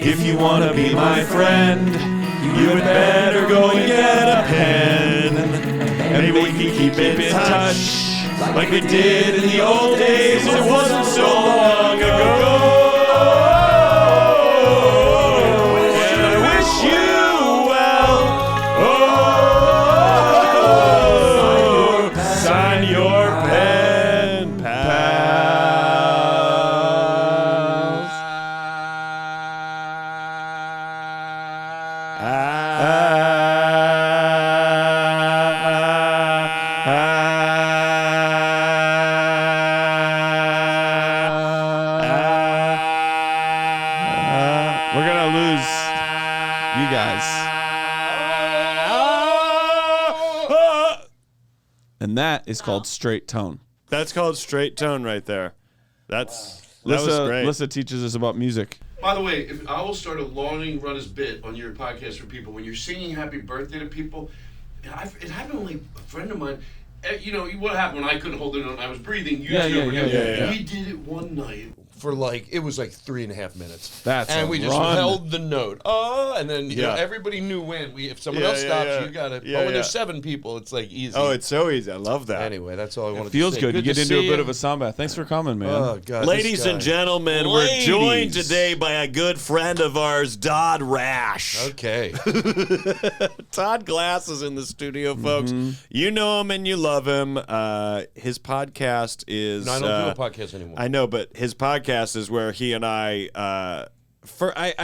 If you want to be my friend, you had better go and get a pen. And maybe we can keep in touch like we did in the old days. It wasn't so long ago. And I wish you well. Oh, sign your pen, pals. We're gonna lose you guys. And that is called straight tone. That's called straight tone right there. That was great. Lissa teaches us about music. By the way, I will start a long-runners bit on your podcast for people. When you're singing happy birthday to people, it happened with a friend of mine. You know, what happened when I couldn't hold it on? I was breathing. Yeah. He did it one night for it was like 3.5 minutes. And we just held the note. And then you know, everybody knew when. If someone else stops, you got to. But when there's 7 people, it's like easy. Oh, it's so easy. I love that. Anyway, that's all I wanted to say. Feels good. You to get into a see bit of a samba. Thanks for coming, man. Oh, God. Ladies and gentlemen, we're joined today by a good friend of ours, Todd Rash. Okay. Todd Glass is in the studio, folks. You know him and you love him. His podcast is... No, I don't do a podcast anymore. I know, but his podcast is where he and I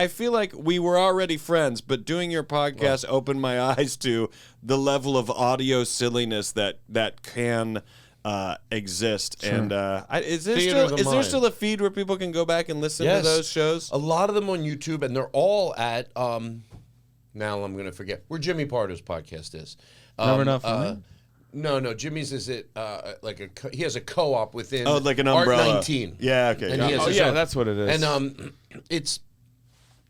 feel like we were already friends, but doing your podcast opened my eyes to the level of audio silliness that can exist. Sure. And is there still a feed where people can go back and listen to those shows? A lot of them on YouTube, and they're all at now I'm going to forget where Jimmy Pardo's podcast is. Never enough for me? No. Jimmy's is it he has a co-op within. Oh, like an umbrella. Art 19. Yeah, okay. And he has his own. That's what it is. And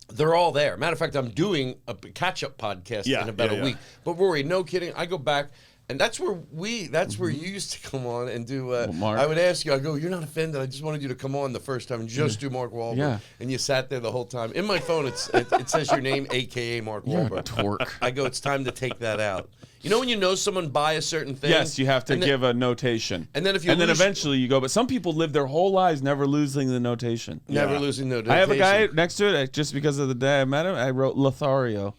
they're all there. Matter of fact, I'm doing a catch-up podcast in about a week. But Rory, no kidding, I go back. And that's where you used to come on and do. I would ask you. I go, "You're not offended? I just wanted you to come on the first time and just do Mark Wahlberg." Yeah. And you sat there the whole time. In my phone, it says your name, AKA Mark Wahlberg. Twerk. I go, "It's time to take that out." You know when you know someone by a certain thing? Yes, you have to give a notation. And then then eventually you go. But some people live their whole lives never losing the notation. Never losing the notation. I have a guy next to it just because of the day I met him. I wrote Lothario.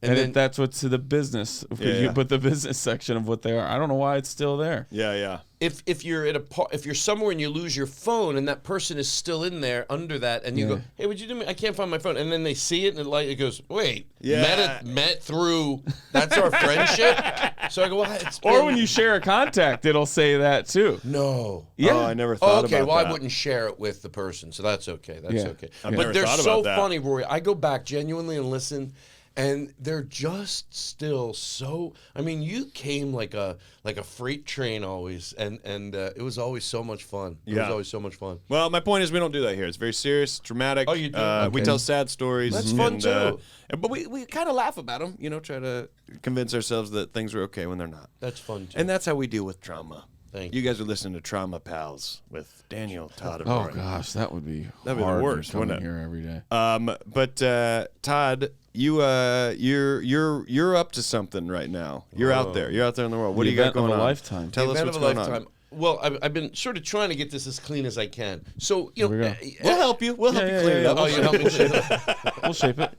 And then, that's what's to the business. You put the business section of what they are. I don't know why it's still there. Yeah. If you're if you're somewhere and you lose your phone and that person is still in there under that, and you go, "Hey, would you do me? I can't find my phone." And then they see it and it goes, "Wait, met through. That's our friendship." So I go, "Well, it's or when you share a contact, it'll say that too." No. Yeah. Oh, I never thought about that. Okay, well, I wouldn't share it with the person, so that's okay. That's okay. But they're so funny, Rory. I go back genuinely and listen. And they're just still so. I mean, you came like a freight train always, and it was always so much fun. It was always so much fun. Well, my point is we don't do that here. It's very serious, dramatic. Oh, you do? We tell sad stories. That's fun too. But we kind of laugh about them. You know, try to convince ourselves that things are okay when they're not. That's fun too. And that's how we deal with trauma. Thank you. You guys are listening to Trauma Pals with Daniel, Todd, and Rory. Oh gosh, that would be the worst. Coming here every day. But Todd, you're up to something right now. You're out there. You're out there in the world. What do you got going on? A lifetime. Tell us what's going on. Well, I've been sort of trying to get this as clean as I can. So we'll help you. We'll help you clean it up. Oh, you help me clean it up. We'll shape it.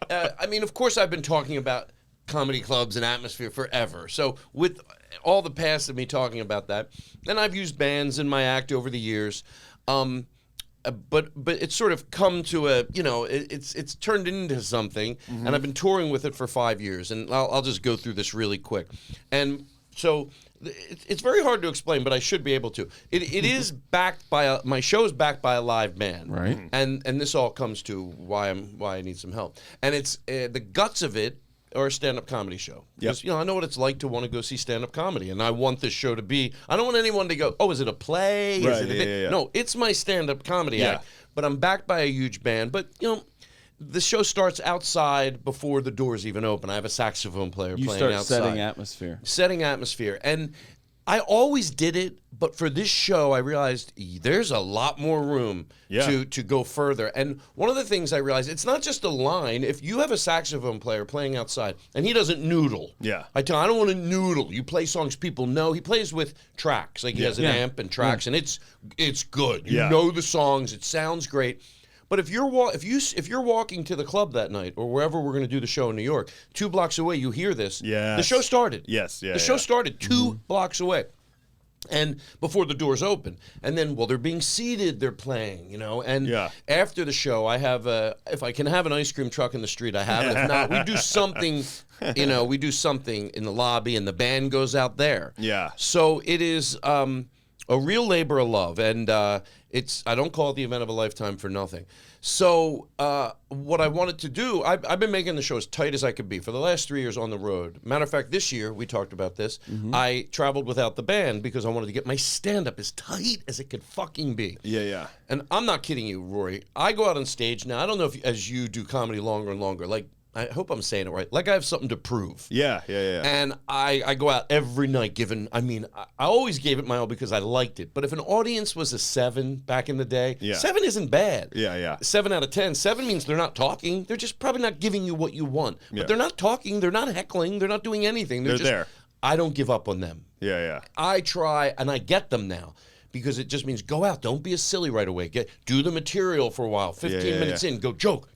I mean, of course, I've been talking about comedy clubs and atmosphere forever. So with all the past of me talking about that, and I've used bands in my act over the years, but it's sort of come to it's turned into something, and I've been touring with it for 5 years, and I'll just go through this really quick, and so it's very hard to explain, but I should be able to. It is backed by my show is backed by a live band, right? And this all comes to why I need some help, and it's the guts of it. Or a stand-up comedy show. Because, I know what it's like to want to go see stand-up comedy, and I want this show to be... I don't want anyone to go, "Oh, is it a play? Right, is it a thing?" No, it's my stand-up comedy act, but I'm backed by a huge band. But, the show starts outside before the doors even open. I have a saxophone player playing outside. You start setting atmosphere. Setting atmosphere. And I always did it, but for this show, I realized there's a lot more room to go further. And one of the things I realized, it's not just a line. If you have a saxophone player playing outside and he doesn't noodle, I don't want to noodle. You play songs people know. He plays with tracks, like he has an amp and tracks, and it's good. You know the songs. It sounds great. But if you're walking to the club that night or wherever we're going to do the show in New York, 2 blocks away, you hear this. The show started. The show started 2 blocks away, and before the doors open. And then while they're being seated, they're playing. And after the show, I have if I can have an ice cream truck in the street, I have it. If not, we do something. We do something in the lobby, and the band goes out there. So it is a real labor of love, and I don't call it the event of a lifetime for nothing. So what I wanted to do, I've been making the show as tight as I could be for the last 3 years on the road. Matter of fact, this year, we talked about this, I traveled without the band because I wanted to get my stand-up as tight as it could fucking be. And I'm not kidding you, Rory. I go out on stage now. I don't know if, as you do comedy longer and longer, like, I hope I'm saying it right. Like I have something to prove. And I go out every night I always gave it my all because I liked it. But if an audience was a 7 back in the day, 7 isn't bad. 7 out of 10. 7 means they're not talking. They're just probably not giving you what you want. But they're not talking. They're not heckling. They're not doing anything. They're just there. I don't give up on them. I try, and I get them now. Because it just means go out. Don't be a silly right away. Do the material for a while. 15 minutes in, go joke.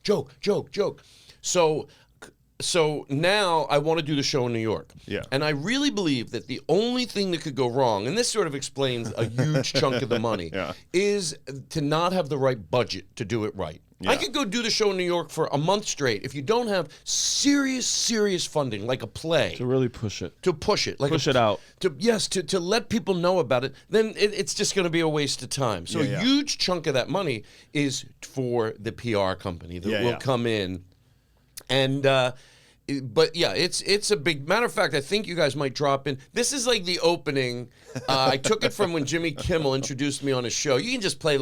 So now I want to do the show in New York. And I really believe that the only thing that could go wrong, and this sort of explains a huge chunk of the money, is to not have the right budget to do it right. I could go do the show in New York for a month straight if you don't have serious funding, like a play. To really push it. To push it. Like push it out. To let people know about it. Then it's just going to be a waste of time. So a huge chunk of that money is for the PR company that will come in. And but yeah, it's a big matter of fact. I think you guys might drop in. This is like the opening. I took it from when Jimmy Kimmel introduced me on his show. You can just play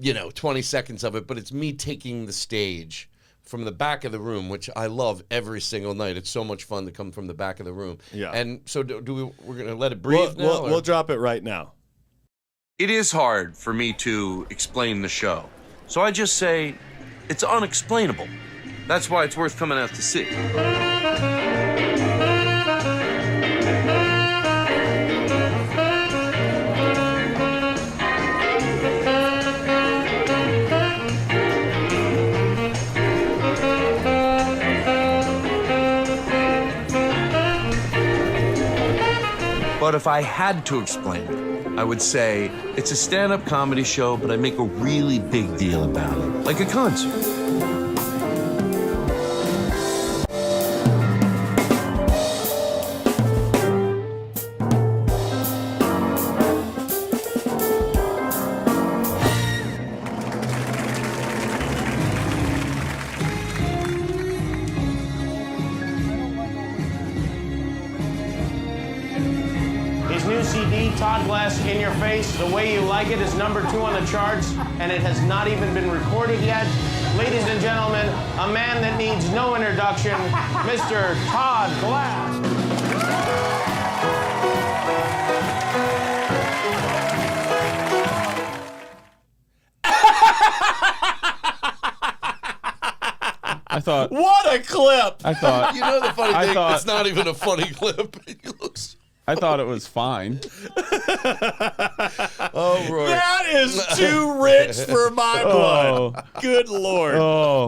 20 seconds of it, but it's me taking the stage from the back of the room, which I love every single night. It's so much fun to come from the back of the room. And so we're gonna let it breathe now? We'll drop it right now. It is hard for me to explain the show, so I just say it's unexplainable. That's why it's worth coming out to see. But if I had to explain it, I would say it's a stand-up comedy show, but I make a really big deal about it, like a concert. New CD, Todd Glass, In Your Face, The Way You Like It is #2 on the charts, and it has not even been recorded yet. Ladies and gentlemen, a man that needs no introduction, Mr. Todd Glass. I thought... What a clip! I thought... You know the funny thing? It's not even a funny clip. It looks... I thought it was fine. Oh, Rory. That is too rich for my blood. Good Lord.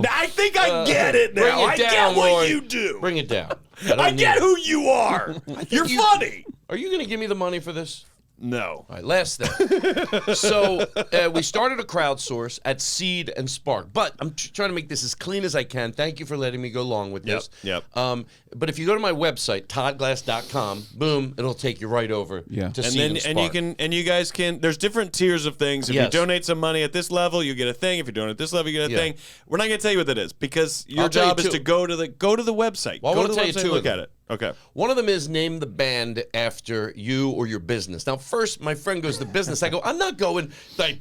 I think I get it now. Bring it I down, get what Rory. you do. Bring it down. I get who you are. You're funny. Are you going to give me the money for this? No. All right, last thing. So we started a crowdsource at Seed and Spark, but I'm trying to make this as clean as I can. Thank you for letting me go long with this. But if you go to my website, toddglass.com, boom, it'll take you right over to Seed and Spark. You guys can. There's different tiers of things. If you donate some money at this level, you get a thing. If you donate at this level, you get a thing. We're not going to tell you what that is because your job is to go to the website. Well, go I to the tell you website, two look of them. at it. Okay. One of them is name the band after you or your business. Now, first, my friend goes to business. I go, I'm not going.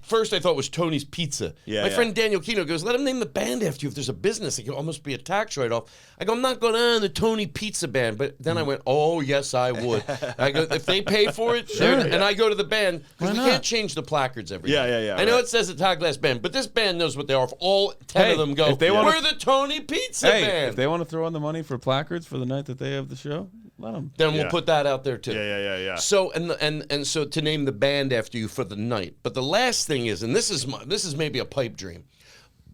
First, I thought it was Tony's Pizza. Yeah, my yeah. friend Daniel Kino goes, let him name the band after you if there's a business. It could almost be a tax write-off. I go, I'm not going on the Tony Pizza Band. But then I went, oh, yes, I would. I go, if they pay for it, and I go to the band, because we can't change the placards every day. Yeah, I know right. it says a Todd Glass band, but this band knows what they are. If all 10 of them go, if they wanna- we're the Tony Pizza Band. If they want to throw in the money for placards for the night that they have the show, let them. Then Yeah. we'll put that out there too. Yeah. So and so to name the band after you for the night. But the last thing is, and this is maybe a pipe dream.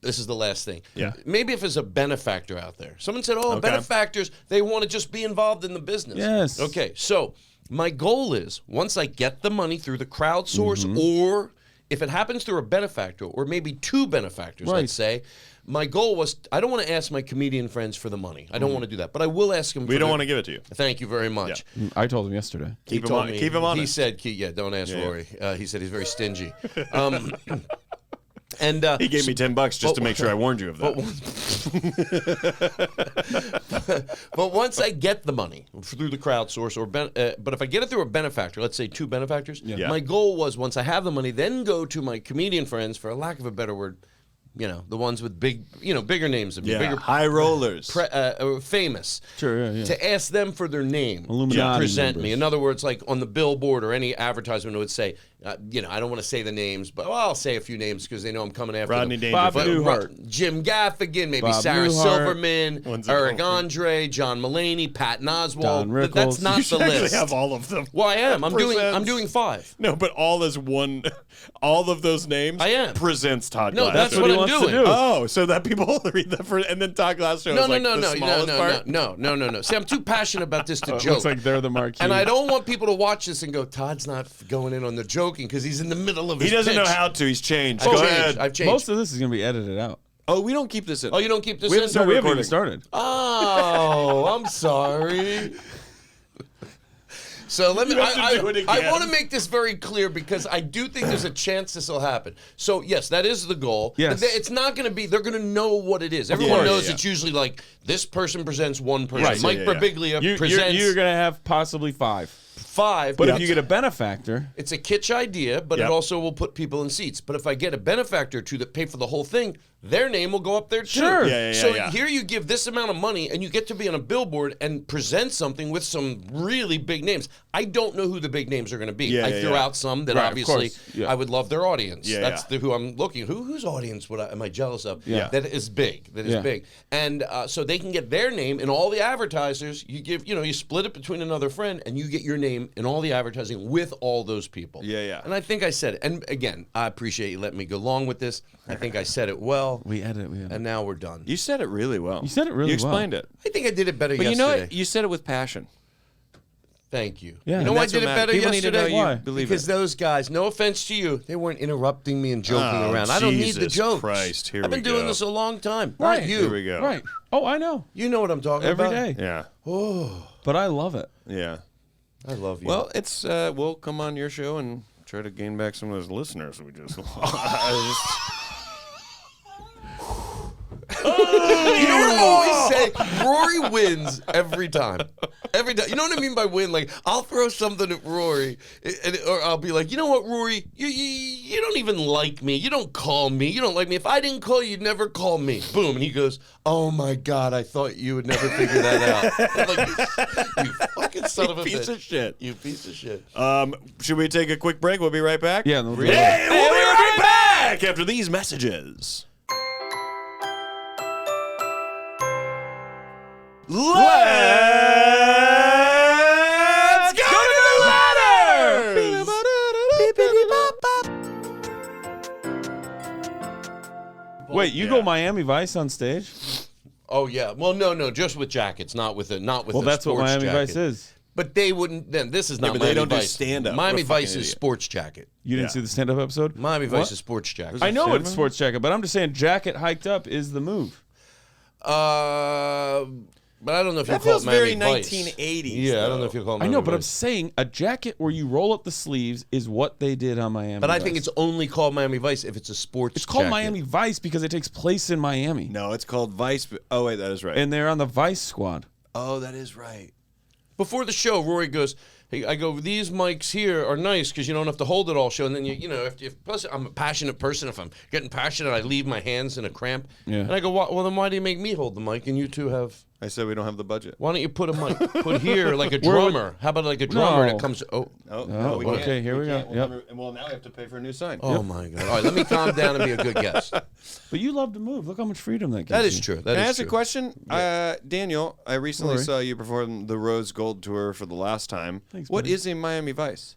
This is the last thing. Yeah. Maybe if there's a benefactor out there. Someone said, "Oh, Okay. benefactors, they want to just be involved in the business." Yes. Okay. So my goal is once I get the money through the crowdsource, Mm-hmm. or if it happens through a benefactor, or maybe two benefactors, Right. let's say. My goal was I don't want to ask my comedian friends for the money. I don't want to do that, but I will ask them. We don't want to give it to you. Thank you very much. I told them yesterday. Keep He him told on. me- Keep him on. He it. said, don't ask Rory. He said he's very stingy. And He gave me $10 just to make sure I warned you of that. but once I get the money through the crowdsource, but if I get it through a benefactor, let's say two benefactors, Yeah. my goal was once I have the money, then go to my comedian friends, for a lack of a better word, the ones with bigger names than me, Yeah, bigger high rollers. famous. Sure, yeah. To ask them for their name Illuminati to present members. me. In other words, like on the billboard or any advertisement, it would say, I don't want to say the names, but I'll say a few names because they know I'm coming after Rodney them. Dangerfield. Bob But Newhart. Jim Gaffigan, maybe Bob Sarah Newhart. Silverman, One's a Eric couple. Andre, John Mulaney, Patton Oswalt. Don But that's Rickles. not You the should actually list. have all of them. Well, I am. I'm Presents. doing 5. No, but all as one. All of those names. I am. Presents Todd No, Glass. that's Show. what he I'm wants to doing. do. Oh, so that people read that first, and then Todd Glass shows No, like the smallest part. no. See, I'm too passionate about this to It joke. looks like they're the marquee. And I don't want people to watch this and go, Todd's not going in on the joking because he's in the middle of his He doesn't know pitch. how to. He's changed. I've Go changed. ahead. I've changed. Most of this is going to be edited out. Oh, we don't keep this in. Oh, you don't keep this We in? haven't No, started we haven't even recording. started. Oh, I'm sorry. So let me. have to do it I again. want to make this very clear because I do think there's a chance this will happen. So yes, that is the goal. Yes. But it's not going to be. They're going to know what it is. Everyone course. knows Yeah. it's usually like this person presents one person. Right. Mike Yeah, yeah. Birbiglia presents You're going to have possibly 5. 5. But Yep. if you get a benefactor, It's a kitsch idea, but Yep. it also will put people in seats. But if I get a benefactor to pay for the whole thing, their name will go up there too. Sure. Yeah, So yeah. here you give this amount of money and you get to be on a billboard and present something with some really big names. I don't know who the big names are going to be. Yeah, I yeah, threw yeah. out some that Right, of obviously course. Yeah. I would love their audience. Yeah, That's yeah. who I'm looking. Whose audience am I jealous of? Yeah. That is big. Yeah. Big. And so they can get their name in all the advertisers. You give, you split it between another friend and you get your name in all the advertising with all those people. Yeah, yeah. And I think I said it. And again, I appreciate you letting me go along with this. I think I said it well. we edit it. And now we're done. You said it really well. You said it really You explained it. I think I did it better But yesterday. you know what? You said it with passion. Thank you. Yeah. You know And why I that's did it what better matters. People need to yesterday? know you Why? believe Because it. those guys, no offense to you, they weren't interrupting me and joking Oh, around. I don't need the Jesus jokes. Christ, here I've been we doing go. this a long time. Right. Not you. Here we go. Right. Oh, I know. You know what I'm talking Every about. day. Yeah. But I love it. Yeah. I love you. Well, it's we'll come on your show and try to gain back some of those listeners we just lost. you know what I always say? Rory wins every time. Every time. You know what I mean by win? Like, I'll throw something at Rory, or I'll be like, you know what, Rory? You don't even like me. You don't call me. You don't like me. If I didn't call you, you'd never call me. Boom. And he goes, oh, my God, I thought you would never figure that out. I'm like, you fucking son of a piece bitch. of shit. You piece of shit. Should we take a quick break? We'll be right back. Yeah. No, Hey, we'll be right back after these messages. Let's go to the letters! Wait, you go Miami Vice on stage? Oh, yeah. Well, no, just with jackets, not with a Well, that's what sports Miami jacket. Vice is. But they wouldn't. Then this is not. but they Miami don't do Vice. stand-up. Miami What a Vice fucking is idiot. sports jacket. You didn't Yeah. see the stand-up episode? Miami Vice What? is sports jacket. I know stand-up? it's sports jacket, but I'm just saying jacket hiked up is the move. But I don't know if you That call feels it Miami very Vice. 1980s. Yeah, I don't know though. if you call it I Miami know, but I'm Vice. saying a jacket where you roll up the sleeves is what they did on Miami But I Vice. think it's only called Miami Vice if it's a sports. It's called jacket. Miami Vice because it takes place in Miami. No, it's called Vice. Oh, wait, that is right. And they're on the Vice squad. oh, that is right. Before the show, Rory goes, hey, I go, these mics here are nice because you don't have to hold it all show. And then, plus I'm a passionate person. If I'm getting passionate, I leave my hands in a cramp. Yeah. And I go, well, then why do you make me hold the mic and you two have... I said we don't have the budget. Why don't you put a mic, put here like a drummer? How about like a drummer that comes... No, we okay, can't. here we go. Can't. Yep. Well, now we have to pay for a new sign. Oh, my God. All right, let me calm down and be a good guest. But you love to move. Look how much freedom that gives That is you. true. That Can I is ask true. a question? Daniel, I recently Rory. saw you perform the Rose Gold Tour for the last time. Thanks, What buddy. is a Miami Vice?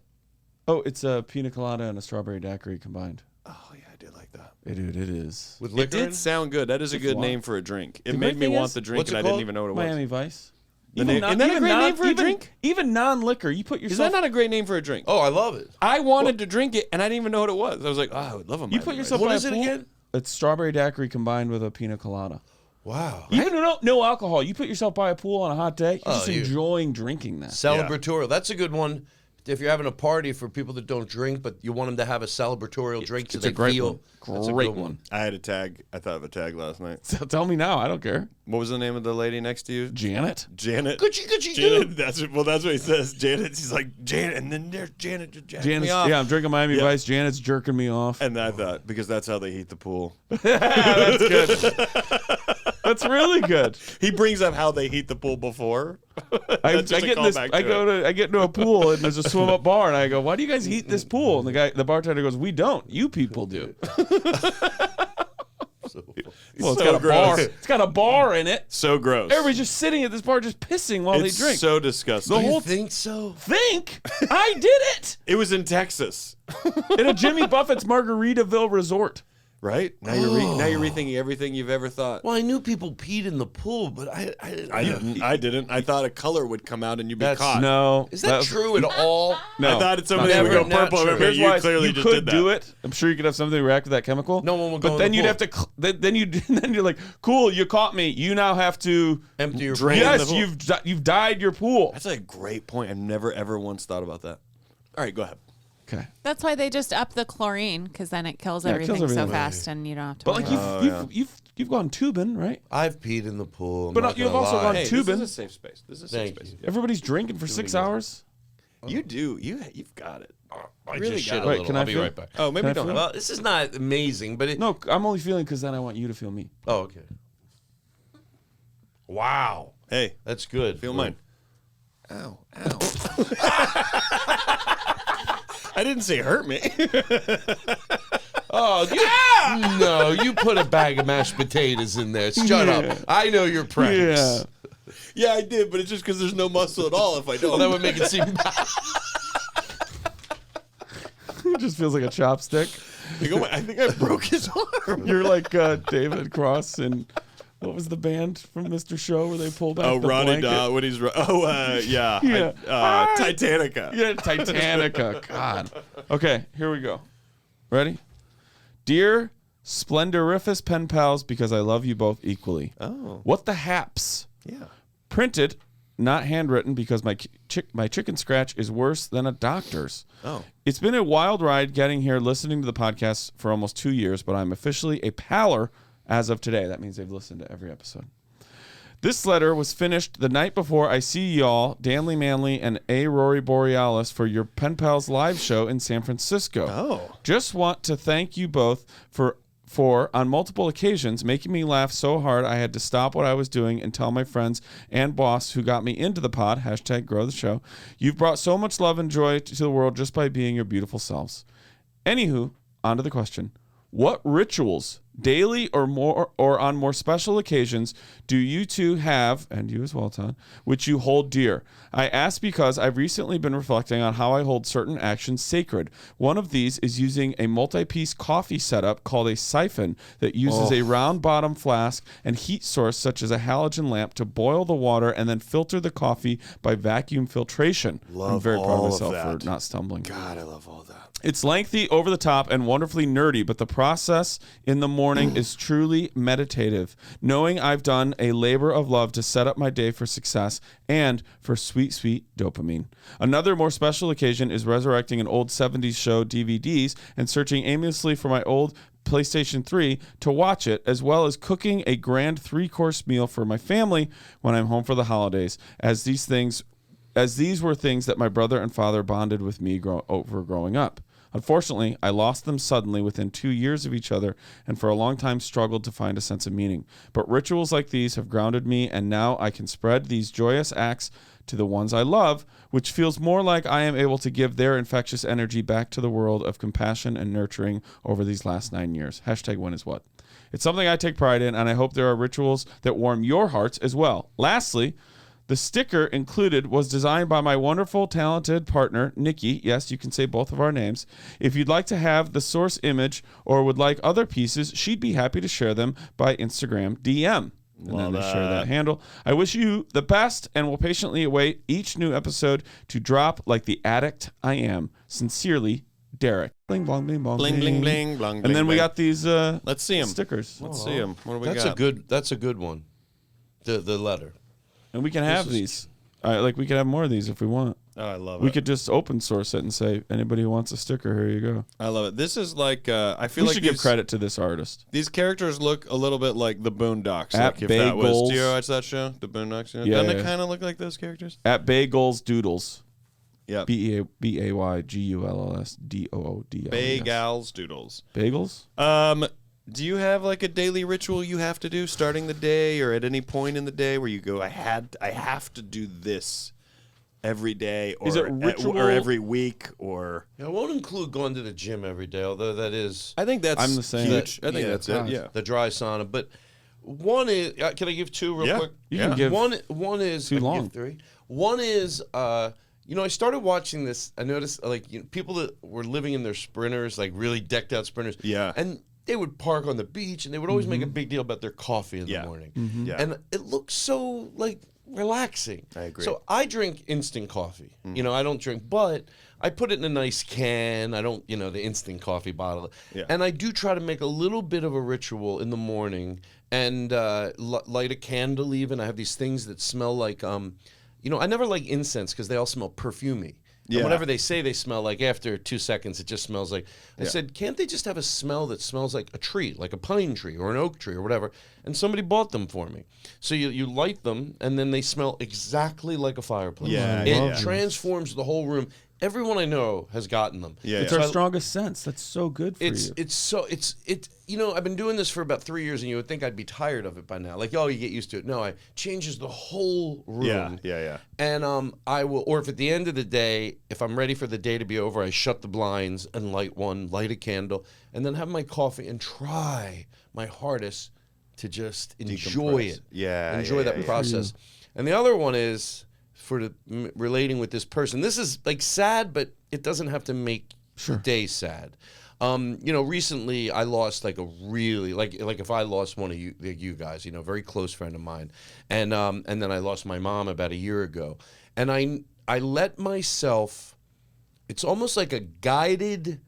Oh, it's a pina colada and a strawberry daiquiri combined. Oh, yeah, I did like that. Dude, it is. With It liquor in? did sound good. That is a good fly. name for a drink. It The made great me thing want is- the drink, what's and it I didn't called? even know what it was. Miami Vice. Isn't that a great name for a drink? Even non-liquor, you put Is yourself. that not a great name for a drink? Oh, I love it. I wanted to drink it, and I didn't even know what it was. I was like, oh, I would love a you Miami put Vice. yourself What by is a it pool. again? It's strawberry daiquiri combined with a pina colada. Wow. Even no alcohol. You put yourself by a pool on a hot day. You're just you- enjoying drinking that. Celebratorial. That's a good one. If you're having a party for people that don't drink, but you want them to have a celebratorial drink so It's they a great feel. one. That's a Great good one. I had a tag. I thought of a tag last night. So tell me now. I don't care. What was the name of the lady next to you? Janet. Janet. Good you Janet. do. That's what he says. Janet. He's like Janet, and then there's Janet just jacking Janet's. me off. Yeah, I'm drinking Miami Yeah. Vice. Janet's jerking me off. And I thought because that's how they heat the pool. That's good. That's really good. He brings up how they heat the pool before. I That's just a get in this. callback I to get into a pool and there's a swim up bar and I go, "Why do you guys heat this pool?" And the bartender goes, "We don't. You people do." Well, it's So got a gross. bar. It's got a bar in it. So gross. Everybody's just sitting at this bar, just pissing while it's they drink. so disgusting. The You whole think so? Think I did it it was in Texas, in a Jimmy Buffett's Margaritaville resort. right? Now you're rethinking everything you've ever thought. Well, I knew people peed in the pool, but I didn't. I didn't. I thought a color would come out and you'd be That's- caught. No, Is that true at all? No, I thought it's somebody not that would go true. Never purple. not Remember, true. you why clearly you just could did that. do it. I'm sure you could have something react with that chemical. No one will go But in then the you'd pool. have to. Then you're like, cool, you caught me. You now have to Empty your Drain pool. the Yes, pool. you've dyed your pool. That's a great point. I've never ever once thought about that. All right, go ahead. Okay, That's why they just up the chlorine because then it kills Yeah, it kills everything so everything. fast and you don't have to. but worry like about you've gone tubing, right? I've peed in the pool. I'm But not you've gonna also lie. gone Hey, tubing. this is a safe space. This is a safe Thank space. you. Everybody's drinking for 6 hours. You do. You've got it. I Really just got shit it. a Wait, little. can I I'll be feel? right back. Oh, maybe Can I don't. feel? Well, this is not amazing, but it. No, I'm only feeling because then I want you to feel me. Oh, okay. Wow, Hey, that's good. feel mine. Ow, ow. I didn't say hurt me. Oh, no! You put a bag of mashed potatoes in there. Shut up! I know your pranks. Yeah. Yeah, I did, but it's just because there's no muscle at all if I don't. Well, that would make it seem bad. It just feels like a chopstick. Like, oh my, I think I broke his arm. You're like David Cross and what was the band from Mr. Show where they pulled out Oh, the Ronnie blanket? Dodd. What he's. Yeah. Yeah. Titanica. Yeah, Titanica. God. Okay, here we go. Ready? Dear Splendoriferous pen pals, because I love you both equally. Oh. What the haps? Yeah. Printed, not handwritten, because my chicken scratch is worse than a doctor's. Oh. It's been a wild ride getting here, listening to the podcast for almost 2 years, but I'm officially a paler as of today. That means they've listened to every episode. This letter was finished the night before I see y'all, Danley Manley and A. Rory Borealis, for your Pen Pals live show in San Francisco. Oh. Just want to thank you both for on multiple occasions making me laugh so hard I had to stop what I was doing and tell my friends and boss who got me into the pod, #grow the show. You've brought so much love and joy to the world just by being your beautiful selves. Anywho, on to the question. What rituals, daily or on more special occasions, do you two have, and you as well, Todd, which you hold dear? I ask because I've recently been reflecting on how I hold certain actions sacred. One of these is using a multi-piece coffee setup called a siphon that uses a round bottom flask and heat source such as a halogen lamp to boil the water and then filter the coffee by vacuum filtration. I'm Love very proud of all of myself that. for not stumbling. God, I love all that. It's lengthy, over the top, and wonderfully nerdy, but the process in the morning is truly meditative, knowing I've done a labor of love to set up my day for success and for sweet, sweet dopamine. Another more special occasion is resurrecting an old 70s show DVDs and searching aimlessly for my old PlayStation 3 to watch it, as well as cooking a grand 3-course meal for my family when I'm home for the holidays, as these things as these were things that my brother and father bonded with me over growing up. Unfortunately, I lost them suddenly within 2 years of each other and for a long time struggled to find a sense of meaning. But rituals like these have grounded me, and now I can spread these joyous acts to the ones I love, which feels more like I am able to give their infectious energy back to the world of compassion and nurturing over these last 9 years. Hashtag when is what. It's something I take pride in, and I hope there are rituals that warm your hearts as well. Lastly, the sticker included was designed by my wonderful, talented partner, Nikki. Yes, you can say both of our names. If you'd like to have the source image or would like other pieces, she'd be happy to share them by Instagram DM. And then they share that handle. I wish you the best and will patiently await each new episode to drop like the addict I am. Sincerely, Derek. Bling, bling, bling, bling, Bling, bling, bling, bling. And then we got these Let's see them. stickers. Let's see them. What do we That's got? That's a good one. The letter. And we can have these. Like, we could have more of these if we want. Oh, I love We it. could just open source it and say, anybody who wants a sticker, here you go. I love it. This is like I feel We like should give credit to this artist. These characters look a little bit like the Boondocks. At Like if that was, Bagels. do you watch that show, the Boondocks? You know? Yeah, Doesn't yeah. it kind of look like those characters? At Bagels Doodles. Yeah. BAYGULLSDOODLES. Bagels Doodles. Bagels? Do you have like a daily ritual you have to do starting the day or at any point in the day where you go, I have to do this every day or, Is it ritual? or every week or I won't include going to the gym every day, although that is I think that's I'm the same. huge. I think that's it. Yeah. the dry sauna. But one is can I give two real Yeah. quick? You can give one is too I can long. give three. One is I started watching this. I noticed people that were living in their sprinters, like really decked out sprinters. Yeah. And they would park on the beach and they would always make a big deal about their coffee in Yeah. the morning. Yeah. And it looks so like relaxing. I agree. So I drink instant coffee. I don't drink, but I put it in a nice can. I don't, the instant coffee bottle. Yeah. And I do try to make a little bit of a ritual in the morning and light a candle even. I have these things that smell like, I never like incense because they all smell perfumey. Yeah. And whatever they say they smell like, after 2 seconds, it just smells like. I said, can't they just have a smell that smells like a tree, like a pine tree or an oak tree or whatever? And somebody bought them for me. So you light them, and then they smell exactly like a fireplace. Yeah, it yeah. transforms the whole room. Everyone I know has gotten them. Yeah, It's yeah. our So I- strongest sense. That's so good for you. I've been doing this for about 3 years, and you would think I'd be tired of it by now. Like, oh, you get used to it. No, it changes the whole room. Yeah. And I will, or if at the end of the day, if I'm ready for the day to be over, I shut the blinds and light a candle, and then have my coffee and try my hardest to just enjoy Decompress. it. Yeah, enjoy yeah, that yeah, yeah. process. And the other one is relating with this person. This is like sad, but it doesn't have to make the day sad. Recently I lost like a really like if I lost one of you guys, a very close friend of mine, and then I lost my mom about a year ago, and I let myself. It's almost like a guided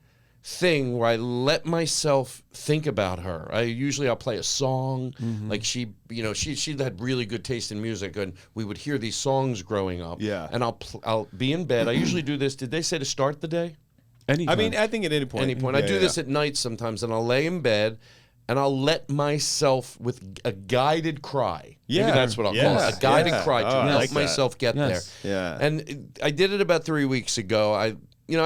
thing where I let myself think about her. I'll play a song. Like she had really good taste in music, and we would hear these songs growing up. Yeah. And I'll be in bed. I usually do this. Did they say to start the day? Anytime. I mean, I think at any point. I do this at night sometimes, and I'll lay in bed, and I'll let myself with a guided cry. Yeah. Maybe that's what I'll call Yes. it. A guided Yeah. cry to Oh, I help like that. myself get Yes. there. Yeah. And I did it about 3 weeks ago. I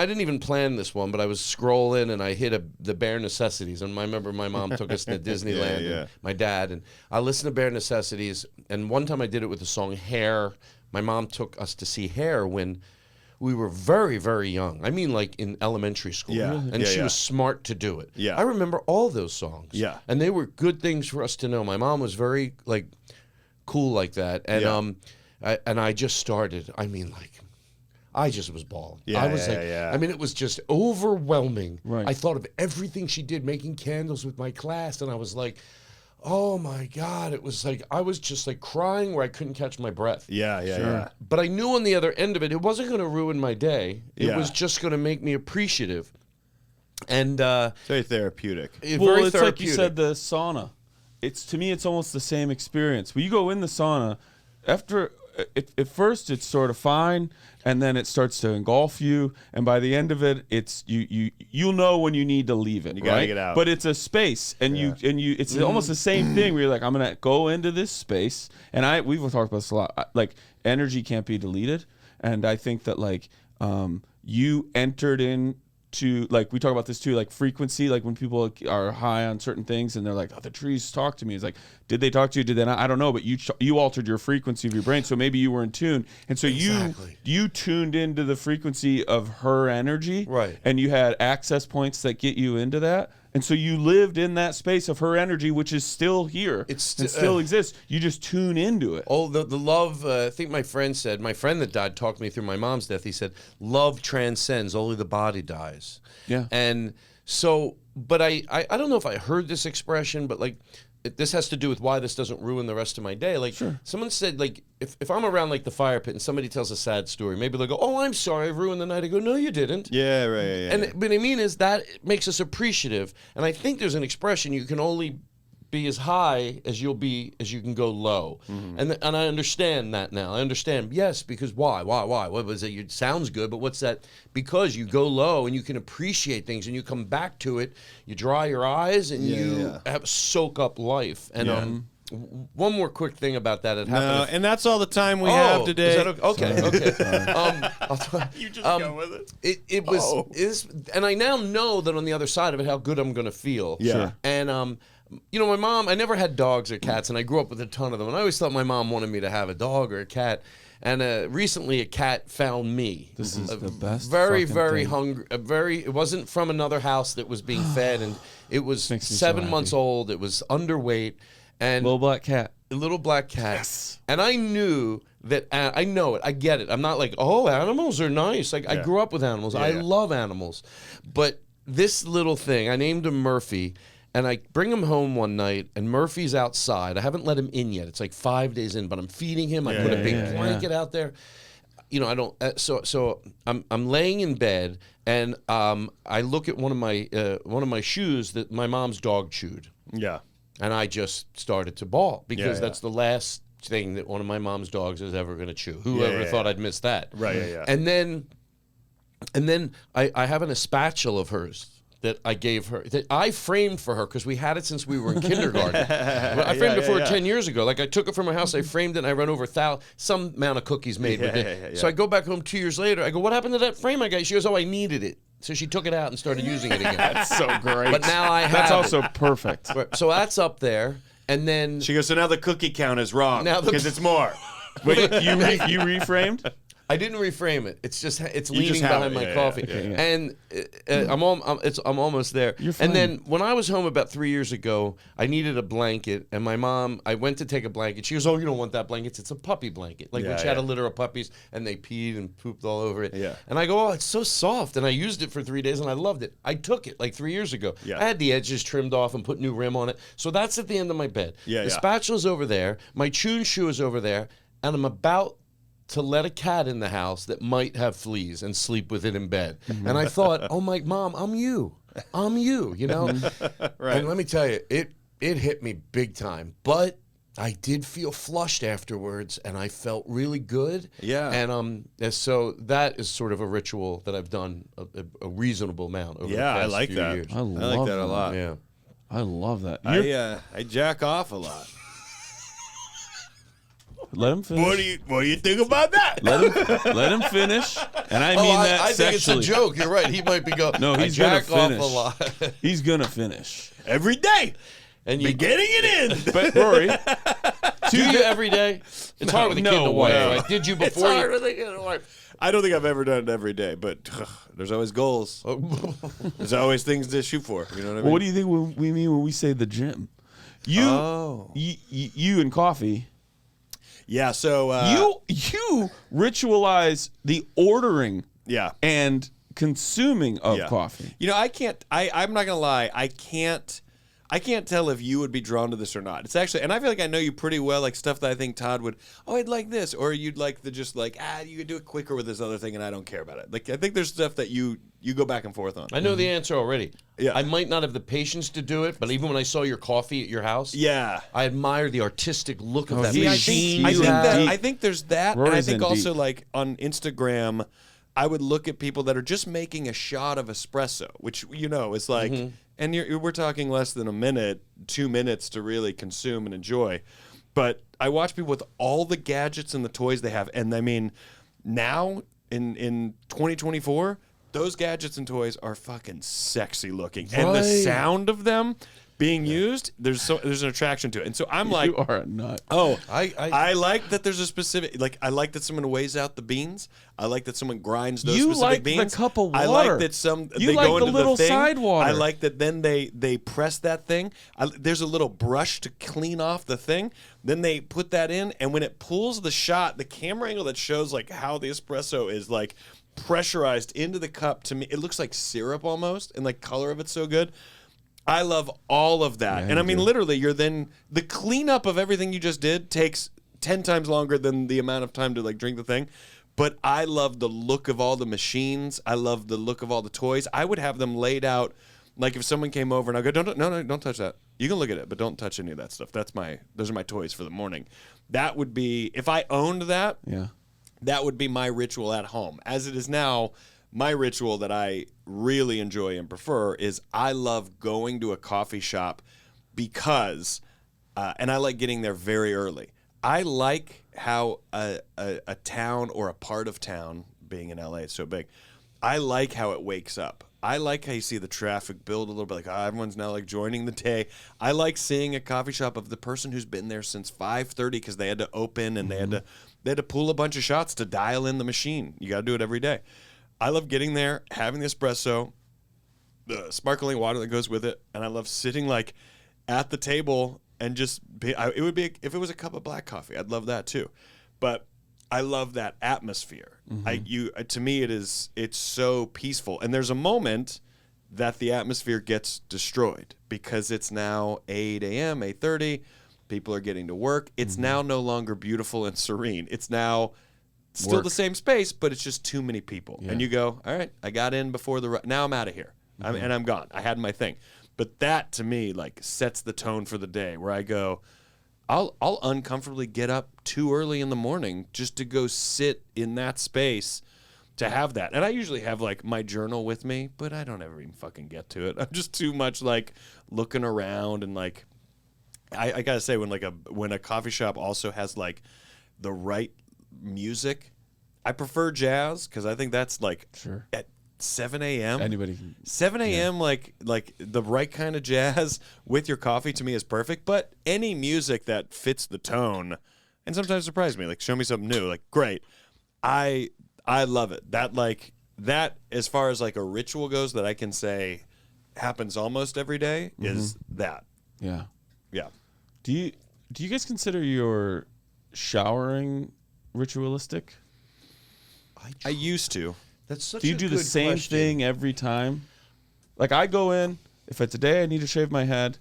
didn't even plan this one, but I was scrolling and I hit the Bare Necessities. And I remember my mom took us to Disneyland, yeah. and my dad, and I listened to Bare Necessities. And one time I did it with the song Hair. My mom took us to see Hair when we were very, very young. I mean, like in elementary school. Yeah. And Yeah, she yeah. was smart to do it. Yeah. I remember all those songs. Yeah. And they were good things for us to know. My mom was very like cool like that. And Yeah. I just started. I mean, like, I just was bawling. Yeah, I was yeah, like, yeah. I mean, it was just overwhelming. Right. I thought of everything she did, making candles with my class, and I was like, oh my God. It was like, I was just like crying where I couldn't catch my breath. Yeah. But I knew on the other end of it, it wasn't going to ruin my day. It Yeah. was just going to make me appreciative. And Very therapeutic. very Well, it's therapeutic. like you said, the sauna. To me, it's almost the same experience. When you go in the sauna, at first it's sort of fine, and then it starts to engulf you, and by the end of it, it's you'll know when you need to leave it. You gotta right? get out. But it's a space, and you it's almost the same thing where you're like, I'm gonna go into this space, and we've talked about this a lot. Like, energy can't be deleted. And I think that like you entered into, like we talk about this too, like frequency, like when people are high on certain things and they're like, oh, the trees talk to me. It's like, did they talk to you? Did they not? I don't know, but you altered your frequency of your brain, so maybe you were in tune, and so you tuned into the frequency of her energy, right? And you had access points that get you into that. And so you lived in that space of her energy, which is still here. It still exists. You just tune into it. Oh, the love, I think my friend that died talked me through my mom's death. He said, love transcends, only the body dies. Yeah. And so, but I don't know if I heard this expression, but like, this has to do with why this doesn't ruin the rest of my day. Like, someone said, like, if I'm around like the fire pit and somebody tells a sad story, maybe they'll go, oh, I'm sorry, I ruined the night. I go, no, you didn't. Yeah, right. Yeah, and but I mean is that makes us appreciative. And I think there's an expression, you can only be as high as you can go low. And I understand that now. I understand, yes, because why? What was it? It sounds good, but what's that? Because you go low and you can appreciate things and you come back to it, you dry your eyes and you soak up life. And one more quick thing about that. And that's all the time we have today. Is that okay? You just go with it. It was, and I now know that on the other side of it, how good I'm going to feel. Yeah. Sure. And you know, my mom, I never had dogs or cats, and I grew up with a ton of them. And I always thought my mom wanted me to have a dog or a cat. And recently, a cat found me. This is the best. Very, fucking very thing. hungry. It wasn't from another house that was being fed, and it was 7 months old. It was underweight, and Little black cat. a little black cat. Yes. And I knew that. I know it. I get it. I'm not like, oh, animals are nice. Like I grew up with animals. I love animals, but this little thing, I named him Murphy. And I bring him home one night, and Murphy's outside. I haven't let him in yet. It's like 5 days in, but I'm feeding him. I put a big blanket out there. You know, I don't. So I'm laying in bed, and I look at one of my shoes that my mom's dog chewed. Yeah. And I just started to bawl because that's the last thing that one of my mom's dogs is ever going to chew. Whoever thought I'd miss that? Right. Yeah. And then I have a spatula of hers that I gave her, that I framed for her because we had it since we were in kindergarten. I framed it for her 10 years ago. Like I took it from her house, I framed it, and I run over some amount of cookies made with it. So I go back home 2 years later. I go, what happened to that frame I got? She goes, oh, I needed it. So she took it out and started using it again. That's so great. But now I have That's it. also perfect. So that's up there. And then She goes, so now the cookie count is wrong Now the- because it's more. Wait, you reframed? I didn't reframe it. It's just it's You leaning just have behind it. my Yeah, coffee, yeah. and I'm almost there. You're fine. And then when I was home about 3 years ago, I needed a blanket, and my mom, I went to take a blanket. She goes, "Oh, you don't want that blanket? It's a puppy blanket." Like when she had a litter of puppies, and they peed and pooped all over it. Yeah. And I go, "Oh, it's so soft," and I used it for 3 days, and I loved it. I took it like 3 years ago. Yeah. I had the edges trimmed off and put new rim on it. So that's at the end of my bed. Yeah, the yeah. spatula's over there. My chewing shoe is over there, and I'm about to let a cat in the house that might have fleas and sleep with it in bed. And I thought, oh my mom, I'm you, you know? Right. And let me tell you, it hit me big time, but I did feel flushed afterwards and I felt really good. Yeah. And so that is sort of a ritual that I've done a reasonable amount over the Yeah, I past like few that. years. I I like love that a lot. Yeah. I love that. You're- I jack off a lot. Let him finish. What do you think about that? Let him finish. And I mean that I think it's sexually. a joke. You're right. He might be going, No, I he's gonna jack off finish. a lot. He's gonna finish. Every day. And you Be getting it in. But Rory, do you every day? It's hard with a kid and a wife. way. Right? Did you before? with a kid and a wife. I don't think I've ever done it every day, but there's always goals. There's always things to shoot for. You know what I mean? what do you think we mean when we say the gym? You and coffee. Yeah. So You ritualize the ordering yeah. and consuming of Yeah. coffee. You know, I'm not gonna lie. I can't tell if you would be drawn to this or not. It's actually, and I feel like I know you pretty well, like stuff that I think Todd would, oh, I'd like this, or you'd like the just like, you could do it quicker with this other thing, and I don't care about it. Like I think there's stuff that you go back and forth on. I know the answer already. Yeah. I might not have the patience to do it, but even when I saw your coffee at your house, Yeah. I admire the artistic look of that See, machine. I think you have. I think there's that, and I Rory's think in also deep. like on Instagram, I would look at people that are just making a shot of espresso, which you know is like, and we're talking less than a minute, 2 minutes to really consume and enjoy. But I watch people with all the gadgets and the toys they have, and I mean, now in 2024, those gadgets and toys are fucking sexy looking, and the sound of them being used, there's an attraction to it. And so I'm like, You are a nut. oh, I like that there's a specific, like, I like that someone weighs out the beans. I like that someone grinds those You specific like beans. the cup of I water. like that You they like go the into little thing. side water. I like that then they press that thing. There's a little brush to clean off the thing. Then they put that in, and when it pulls the shot, the camera angle that shows like how the espresso is like pressurized into the cup, to me it looks like syrup almost, and like color of it's so good. I love all of that. And I mean, literally, the cleanup of everything you just did takes 10 times longer than the amount of time to like drink the thing. But I love the look of all the machines. I love the look of all the toys. I would have them laid out, like if someone came over and I go, don't touch that. You can look at it, but don't touch any of that stuff. Those are my toys for the morning. That would be, if I owned that, that would be my ritual at home. As it is now, my ritual that I really enjoy and prefer is I love going to a coffee shop because, and I like getting there very early. I like how a town or a part of town, being in LA, it's so big, I like how it wakes up. I like how you see the traffic build a little bit, like everyone's now like joining the day. I like seeing a coffee shop of the person who's been there since 5:30 because they had to open and they had to pull a bunch of shots to dial in the machine. You got to do it every day. I love getting there, having the espresso, the sparkling water that goes with it, and I love sitting like at the table and just it would be if it was a cup of black coffee, I'd love that too. But I love that atmosphere. To me it's so peaceful. And there's a moment that the atmosphere gets destroyed because it's now 8 a.m., 8:30, people are getting to work. It's now no longer beautiful and serene. It's now still the same space, but it's just too many people. And you go, all right, I got in before now I'm out of here. And I'm gone. I had my thing. But that to me like sets the tone for the day where I go, I'll uncomfortably get up too early in the morning just to go sit in that space to have that. And I usually have like my journal with me, but I don't ever even fucking get to it. I'm just too much like looking around and like I gotta say when a coffee shop also has like the right music, I prefer jazz because I think that's like at 7 a.m. Anybody can, 7 a.m. like the right kind of jazz with your coffee to me is perfect. But any music that fits the tone, and sometimes surprise me, like show me something new, like great. I love it. That as far as like a ritual goes that I can say happens almost every day is that. Yeah. Yeah. Do you guys consider your showering ritualistic? I used to. That's such Do you a do good the same question. thing every time? Like I go in, if it's a day I need to shave my head,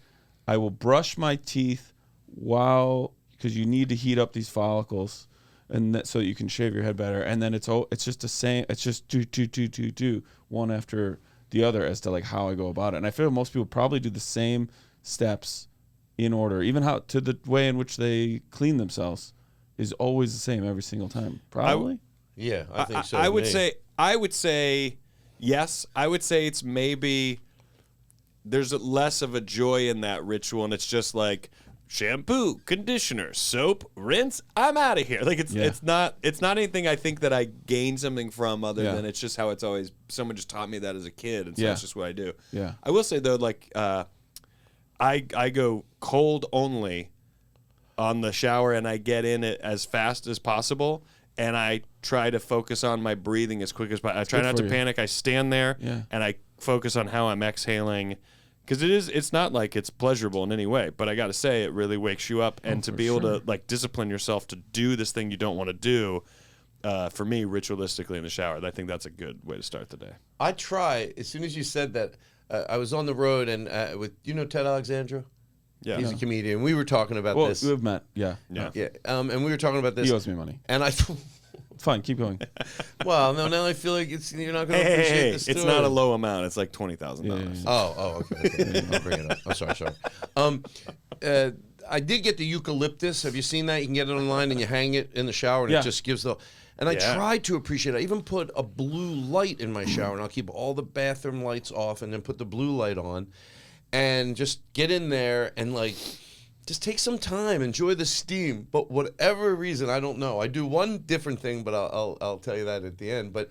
I will brush my teeth because you need to heat up these follicles, and so you can shave your head better. And then it's just the same. It's just do one after the other as to like how I go about it. And I feel most people probably do the same steps in order, even how to the way in which they clean themselves is always the same every single time. Probably. Yeah, I think so. I would say yes. I would say it's maybe there's less of a joy in that ritual, and it's just like shampoo, conditioner, soap, rinse. I'm out of here. Like it's not anything I think that I gain something from other than it's just how it's always. Someone just taught me that as a kid, and so that's just what I do. Yeah. I will say though, like I go cold only on the shower, and I get in it as fast as possible. And I try to focus on my breathing as quick as possible. I try not to panic. I stand there and I focus on how I'm exhaling. Because it's not like it's pleasurable in any way. But I got to say, it really wakes you up. And to be able to like discipline yourself to do this thing you don't want to do, for me, ritualistically in the shower, I think that's a good way to start the day. I try, as soon as you said that, I was on the road and with, Ted Alexandra? Yeah. He's a comedian. We were talking about Well, this. we've met. Yeah. Yeah. And we were talking about this. He owes me money. And I Fine, keep going. well, no, now I feel like you're not going to appreciate this. It's not a low amount. It's like $20,000. Okay. I'll bring it up. I'm sorry. I did get the eucalyptus. Have you seen that? You can get it online and you hang it in the shower and it just gives the... And I try to appreciate it. I even put a blue light in my shower, and I'll keep all the bathroom lights off and then put the blue light on and just get in there and like just take some time, enjoy the steam. But whatever reason, I don't know. I do one different thing, but I'll tell you that at the end. But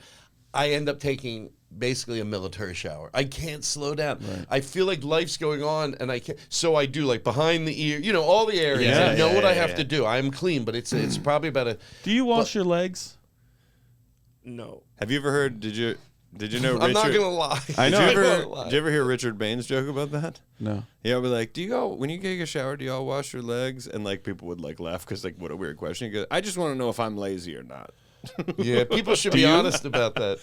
I end up taking basically a military shower. I can't slow down. Right. I feel like life's going on, and I can't. So I do like behind the ear, all the areas. I know what I have to do. I'm clean, but it's probably about a. Do you wash your legs? No. Have you ever heard? Did you know? Richard, I'm not gonna lie. Did you ever hear Richard Bain's joke about that? No. Yeah, I'll be like, when you take a shower, do you all wash your legs? And like people would like laugh because like, what a weird question. He goes, I just want to know if I'm lazy or not. Yeah, people should be honest about that.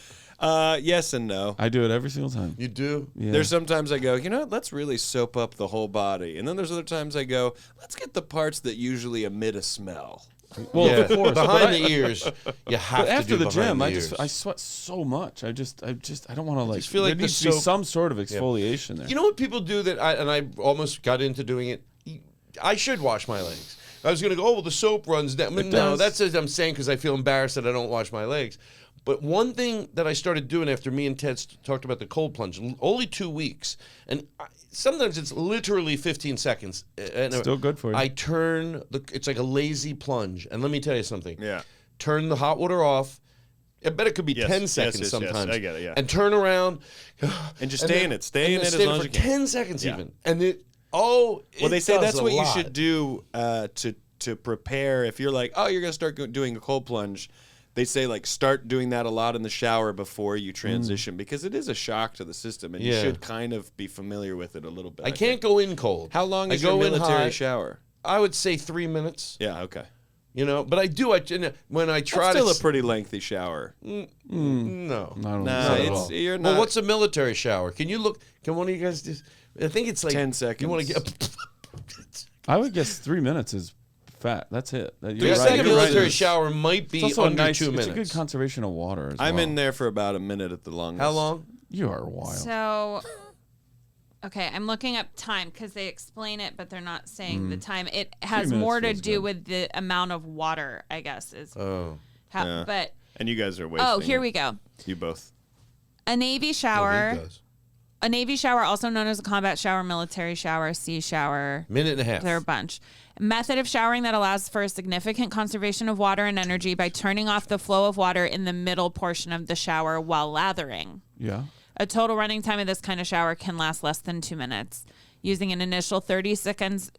Yes and no. I do it every single time. You do? Yeah. There's sometimes I go, let's really soap up the whole body. And then there's other times I go, let's get the parts that usually emit a smell. Well, of course. Behind the ears, you have to after do the behind gym, the I ears. sweat so much. I don't want to like. just feel like there the needs to be soap- some sort of exfoliation there. You know what people do that, I almost got into doing it? I should wash my legs. I was going to go, the soap runs down. But no, that's what I'm saying because I feel embarrassed that I don't wash my legs. But one thing that I started doing after me and Ted talked about the cold plunge, only 2 weeks, and sometimes it's literally 15 seconds. Still good for you. I turn, it's like a lazy plunge. And let me tell you something. Yeah. Turn the hot water off. I bet it could be Yes, 10 yes, seconds yes, yes. sometimes. I get it, yeah. And turn around. And just stay in it. Stay in it as stay long as for you can. 10 seconds Yeah. even. And Well, they say does that's a what you lot. should do to prepare. If you're like, you're going to start doing a cold plunge, they say like start doing that a lot in the shower before you transition because it is a shock to the system and you should kind of be familiar with it a little bit. I can't go in cold. How long I is your go in military hot. shower? I would say 3 minutes. Yeah, okay. But I do. When I try That's still to. a pretty lengthy shower. No. I don't Nah, Not at all. it's you're not. Well, what's a military shower? Can you look? Can one of you guys just? I think it's like 10 seconds. You want to get? I would guess 3 minutes is fat. That's it. You're The right. second You're right. military shower might It's be also under a nice, 2 minutes. It's a good conservation of water. As I'm well. in there for about a minute at the longest. How long? You are wild. So, okay, I'm looking up time because they explain it, but they're not saying the time. It has minutes more to feels do good. with the amount of water, I guess. Oh. Yeah. But And you guys are wasting. here it. we go. You both. A Navy Oh, shower. he does. A Navy shower, also known as a combat shower, military shower, sea shower. Minute and a half. There are a bunch. Method of showering that allows for a significant conservation of water and energy by turning off the flow of water in the middle portion of the shower while lathering. Yeah. A total running time of this kind of shower can last less than 2 minutes. Using an initial 30 seconds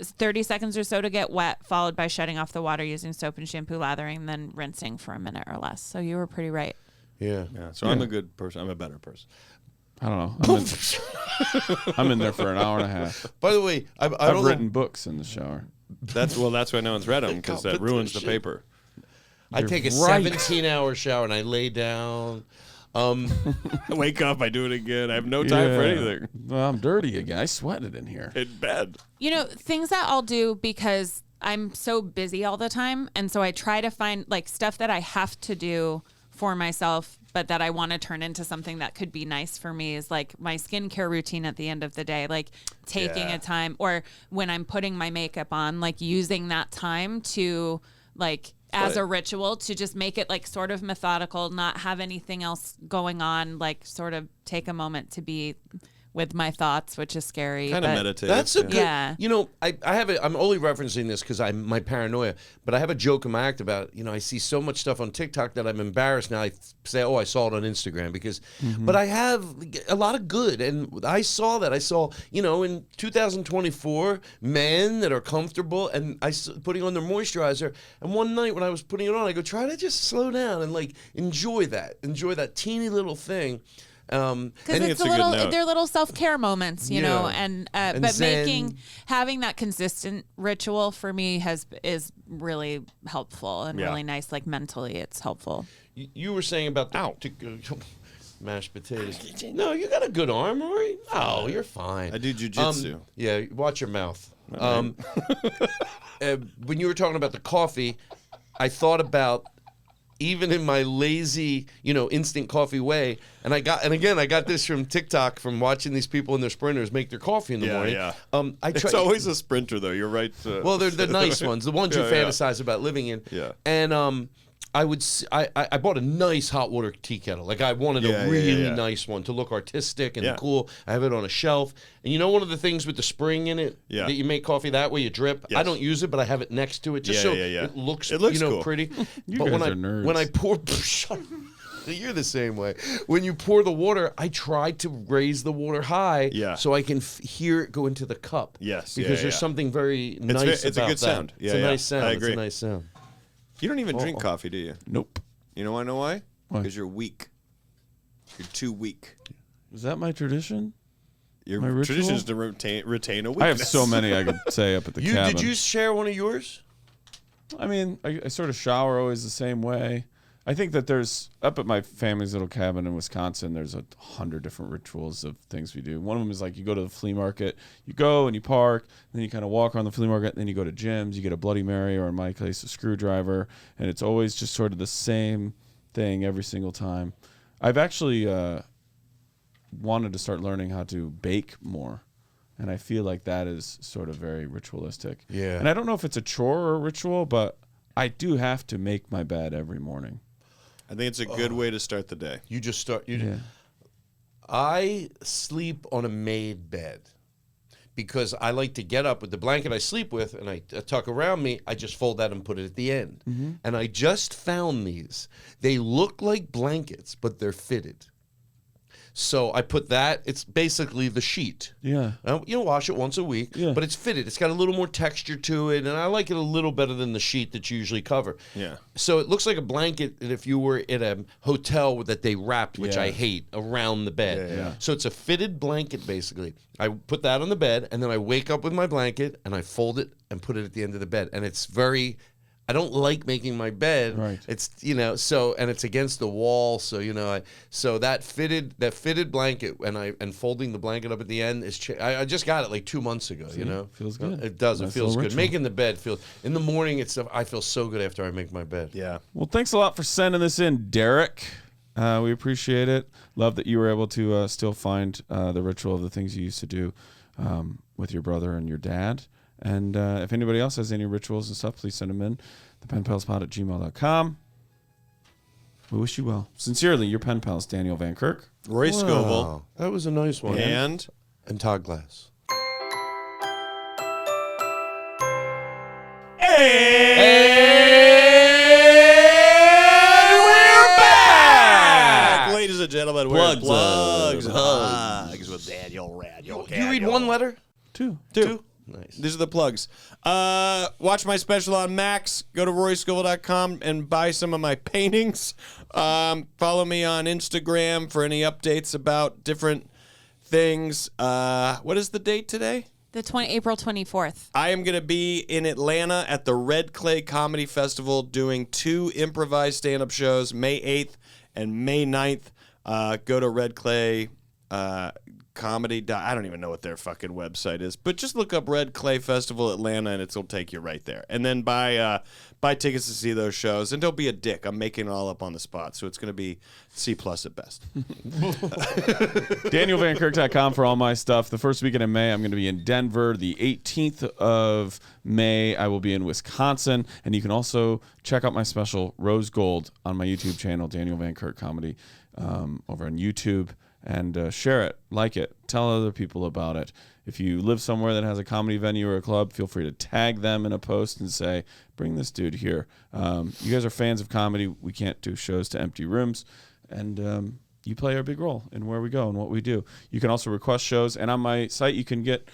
or so to get wet, followed by shutting off the water using soap and shampoo lathering, then rinsing for a minute or less. So you were pretty right. Yeah. Yeah. So I'm a good person. I'm a better person. I don't know. I'm in there for an hour and a half. By the way, I I've don't written know. books in the shower. That's why no one's read them because that ruins the paper. I take a right. 17-hour shower and I lay down. Wake up, I do it again. I have no time for anything. Well, I'm dirty again. I sweated in here. In bed. Things that I'll do because I'm so busy all the time. And so I try to find like stuff that I have to do for myself, but that I want to turn into something that could be nice for me is like my skincare routine at the end of the day, like taking a time or when I'm putting my makeup on, like using that time to like as a ritual to just make it like sort of methodical, not have anything else going on, like sort of take a moment to be with my thoughts, which is scary. Kind of but- meditative. That's a good. Yeah. I have I'm only referencing this because I'm my paranoia, but I have a joke in my act about I see so much stuff on TikTok that I'm embarrassed now. I say, I saw it on Instagram because, but I have a lot of good, and I saw that. I saw in 2024 men that are comfortable and putting on their moisturizer. And one night when I was putting it on, I go try to just slow down and like enjoy that teeny little thing. Because think it's it's a good note. they're little self-care moments, you know, and but zen. having that consistent ritual for me is really helpful and really nice. Like mentally, it's helpful. You were saying about the mashed potatoes. No, you got a good arm, Rory. Oh, you're fine. I do jujitsu. Yeah, watch your mouth. When you were talking about the coffee, I thought about even in my lazy, instant coffee way, and I got this from TikTok from watching these people in their sprinters make their coffee in the morning. Yeah. It's always a sprinter, though. You're right. Well, they're the nice ones, the ones you Yeah. fantasize about living in. Yeah. And I bought a nice hot water tea kettle. Like I wanted a really nice one to look artistic and cool. I have it on a shelf. And you know one of the things with the spring in it that you make coffee that way you drip? Yes. I don't use it, but I have it next to it just so it looks cool. pretty. You but guys are nerds. when I pour you're the same way. When you pour the water, I try to raise the water high so I can hear it go into the cup. Yes. Because there's something very nice about that. It's a good sound. It's a nice sound. I agree. It's a nice sound. You don't even drink coffee, do you? Nope. You know why? Why? Because you're weak. You're too weak. Is that my tradition? Your My ritual? tradition is to retain a weakness. I have so many I could say up at the cabin. Did you share one of yours? I mean, I sort of shower always the same way. I think that there's, up at my family's little cabin in Wisconsin, there's 100 different rituals of things we do. One of them is like you go to the flea market, you go and you park, then you kind of walk around the flea market, then you go to Jim's, you get a Bloody Mary, or in my case, a screwdriver, and it's always just sort of the same thing every single time. I've actually wanted to start learning how to bake more, and I feel like that is sort of very ritualistic. Yeah. And I don't know if it's a chore or a ritual, but I do have to make my bed every morning. I think it's a good way to start the day. You just start. Yeah. I sleep on a made bed because I like to get up with the blanket I sleep with and I tuck around me. I just fold that and put it at the end. Mm-hmm. And I just found these. They look like blankets, but they're fitted. So I put that. It's basically the sheet. Yeah. You wash it once a week, but it's fitted. It's got a little more texture to it, and I like it a little better than the sheet that you usually cover. Yeah. So it looks like a blanket that if you were in a hotel that they wrapped, which I hate, around the bed. Yeah. So it's a fitted blanket, basically. I put that on the bed, and then I wake up with my blanket, and I fold it and put it at the end of the bed. And it's very... I don't like making my bed. Right. It's so and it's against the wall, so so that fitted blanket and folding the blanket up at the end is I just got it like 2 months ago. Feels good. It does. Nice It feels little good. ritual. Making the bed feels in the morning. I feel so good after I make my bed. Yeah. Well, thanks a lot for sending this in, Derek. We appreciate it. Love that you were able to still find the ritual of the things you used to do with your brother and your dad. And if anybody else has any rituals and stuff, please send them in. thepenpalspod@gmail.com. We wish you well. Sincerely, your pen pals, Daniel Van Kirk. Rory Scovel. That was a nice one. And Todd Glass. we're back! Ladies and gentlemen, we're Plugs. Hugs with Daniel Radio. You read one letter? Two. Nice. These are the plugs. Watch my special on Max. Go to RoryScovel.com and buy some of my paintings. Follow me on Instagram for any updates about different things. What is the date today? April 24th. I am going to be in Atlanta at the Red Clay Comedy Festival doing 2 improvised stand-up shows, May 8th and May 9th. Go to Red Clay Comedy. I don't even know what their fucking website is, but just look up Red Clay Festival Atlanta and it'll take you right there. And then buy tickets to see those shows. And don't be a dick. I'm making it all up on the spot, so it's going to be C+ at best. DanielVanKirk.com for all my stuff. The first weekend in May, I'm going to be in Denver. The 18th of May, I will be in Wisconsin. And you can also check out my special, Rose Gold, on my YouTube channel, Daniel Van Kirk Comedy, over on YouTube. And share it, like it, tell other people about it. If you live somewhere that has a comedy venue or a club, feel free to tag them in a post and say, bring this dude here. You guys are fans of comedy. We can't do shows to empty rooms. And you play a big role in where we go and what we do. You can also request shows. And on my site, you can get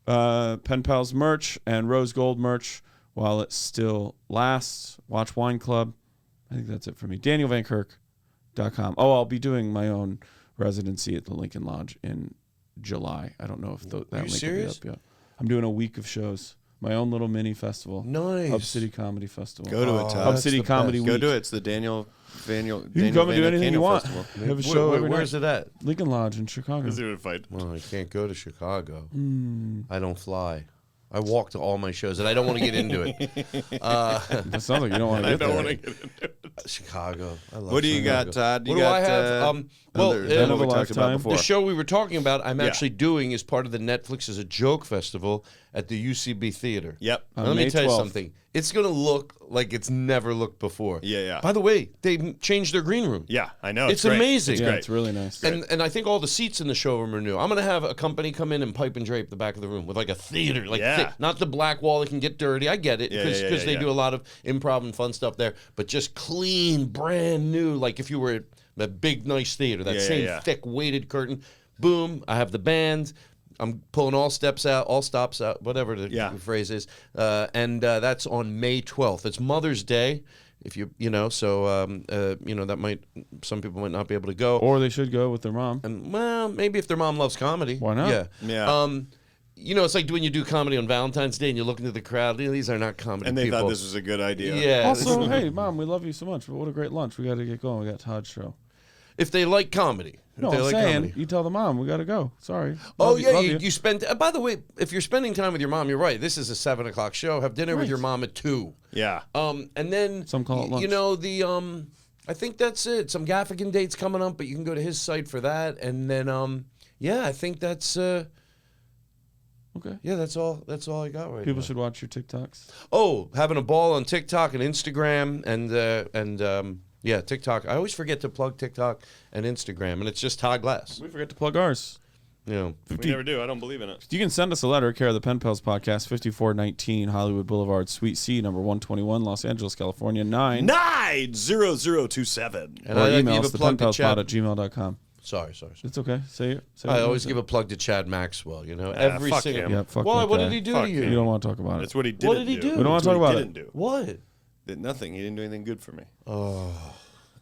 Pen Pals merch and Rose Gold merch while it still lasts. Watch Wine Club. I think that's it for me. DanielVanKirk.com. Oh, I'll be doing my own residency at the Lincoln Lodge in July. I don't know if that link serious? will be up yet. I'm doing a week of shows. My own little mini festival. Nice. Hub City Comedy Festival. Go to it, Todd. Hub City Comedy Week. Go to it. It's the Daniel You can come and do anything you want. Festival. Have a show every Where's night. it at? Lincoln Lodge in Chicago. Well, I can't go to Chicago. I don't fly. I walk to all my shows, and I don't want to get into it. That sounds like you don't want to get there. get into it. Chicago. I love What do you Chicago. got, Todd? You What do got, I have? the of we a talked about Lifetime. before. The show we were talking about, I'm Yeah. actually doing as part of the Netflix as a Joke Festival at the UCB Theater. Yep. Now, let May me tell you 12th. something. It's going to look like it's never looked before. Yeah. By the way, they changed their green room. Yeah, I know. It's great. amazing. It's Yeah, great. it's really nice. And I think all the seats in the showroom are new. I'm going to have a company come in and pipe and drape the back of the room with like a theater, like Yeah. not the black wall that can get dirty. I get it because they do a lot of improv and fun stuff there, but just clean, brand new. Like if you were at a big, nice theater, that same thick weighted curtain. Boom! I have the band. I'm pulling all stops out, whatever the phrase is, and that's on May 12th. It's Mother's Day. If that might, some people might not be able to go. Or they should go with their mom. And well, maybe if their mom loves comedy. Why not? Yeah. It's like when you do comedy on Valentine's Day and you look into the crowd. These are not comedy And they people. thought this was a good idea. Yeah. Also, hey, Mom, we love you so much. But what a great lunch. We got to get going. We got Todd's show. If they like comedy. No, if they I'm like saying, comedy. you tell the mom, we got to go. Sorry. Oh, Love yeah, you. you spend... by the way, if you're spending time with your mom, you're right. This is a 7 o'clock show. Have dinner with Right. your mom at 2. Yeah. And then... Some call it lunch. I think that's it. Some Gaffigan dates coming up, but you can go to his site for that. And then, I think that's... Okay. Yeah, that's all I got right People now. should watch your TikToks. Oh, having a ball on TikTok and Instagram and TikTok. I always forget to plug TikTok and Instagram, and it's just Todd Glass. We forget to plug ours. We never do. I don't believe in it. You can send us a letter, care of the Pen Pals Podcast, 5419 Hollywood Boulevard, Suite C, number 121, Los Angeles, California, 90027. And or I email give us a plug to thepenpalspod at Chad. gmail.com. Sorry. It's okay. Say it. I always give a plug to Chad Maxwell. Every fuck single. him. Yeah, fuck Why? that What guy. did he do Fuck to you? him. You don't want to talk about it. That's what he didn't What did he do? We don't want That's to talk what about he it. didn't do. What? Did nothing. He didn't do anything good for me.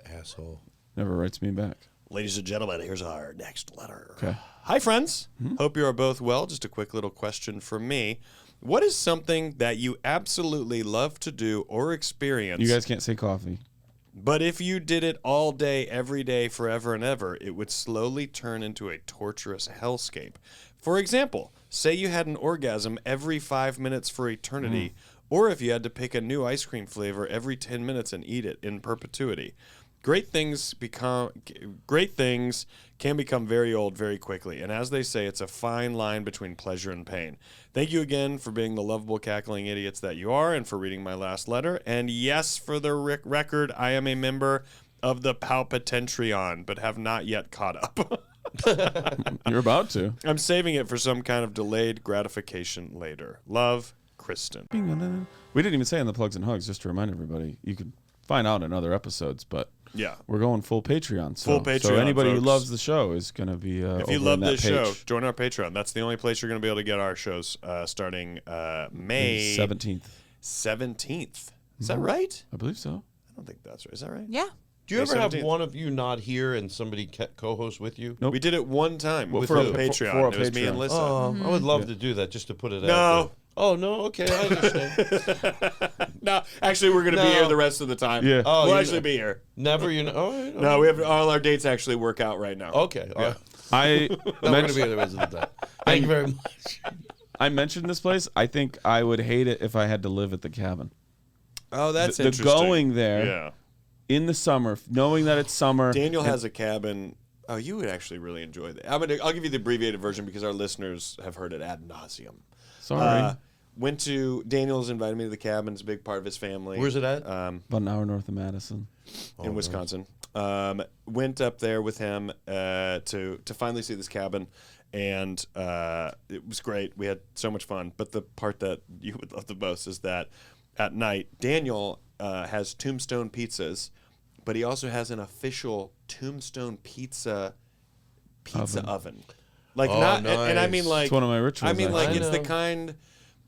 Asshole. Never writes me back. Ladies and gentlemen, here's our next letter. Okay. Hi, friends. Hope you are both well. Just a quick little question from me. What is something that you absolutely love to do or experience? You guys can't say coffee. But if you did it all day, every day, forever and ever, it would slowly turn into a torturous hellscape. For example, say you had an orgasm every 5 minutes for eternity, or if you had to pick a new ice cream flavor every 10 minutes and eat it in perpetuity. Great things can become very old very quickly, and as they say, it's a fine line between pleasure and pain. Thank you again for being the lovable, cackling idiots that you are, and for reading my last letter. And yes, for the record, I am a member of the Palpitentreon, but have not yet caught up. You're about to. I'm saving it for some kind of delayed gratification later. Love, Kristin. We didn't even say in the plugs and hugs, just to remind everybody, you could find out in other episodes, but Yeah. we're going full Patreon. So, Full Patreon, So anybody who folks. loves the show is going to be If you over love in that this page. show, join our Patreon. That's the only place you're going to be able to get our shows starting May 17th. 17th. Is that right? I believe so. I don't think that's right. Is that right? Yeah. Do you May ever have 17th. one of you not here and somebody co-host with you? Nope. We did it one time Well, for for the a- Patreon. for a It was me and Patreon. Lisa. Oh, I would love to do that just to put it out No. there. Oh, no? Okay, I understand. No, actually, we're going to be No. here the rest of the time. Yeah. Oh, we'll you actually know. be here. Never, you know. All right. No, we have all our dates actually work out right now. Okay. All right. I No, we're going to be here the rest of the time. Thank you very much. I mentioned this place. I think I would hate it if I had to live at the cabin. Oh, that's The interesting. going there Yeah. in the summer, knowing that it's summer. Daniel has a cabin. Oh, you would actually really enjoy that. I'll give you the abbreviated version because our listeners have heard it ad nauseum. Sorry. Daniel's invited me to the cabin. It's a big part of his family. Where's it at? About an hour north of Madison. In Wisconsin. Went up there with him to finally see this cabin, and it was great. We had so much fun. But the part that you would love the most is that at night, Daniel has TombStone pizzas, but he also has an official TombStone pizza oven. Like Oh, not, and I nice. mean like It's one of my rituals, I mean like actually. it's the I know. kind.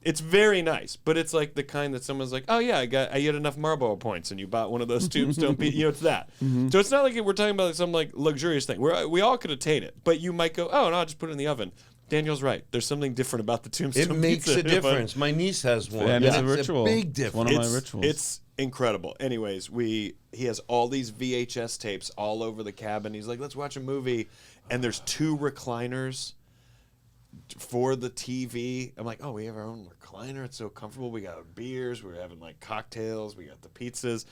It's very nice, but it's like the kind that someone's like, "Oh yeah, I had enough Marlboro points, and you bought one of those Tombstone pizzas." You know, it's that. So it's not like we're talking about like some like luxurious thing. We all could attain it, but you might go, "Oh no, I'll just put it in the oven." Daniel's right. There's something different about the Tombstone. It makes pizza a difference. My niece has one. And it's a ritual. big It's difference. one of my rituals. It's incredible. Anyways, he has all these VHS tapes all over the cabin. He's like, "Let's watch a movie," and there's 2 recliners for the TV. I'm like, "Oh, we have our own recliner. It's so comfortable. We got our beers. We're having like cocktails. We got the pizzas."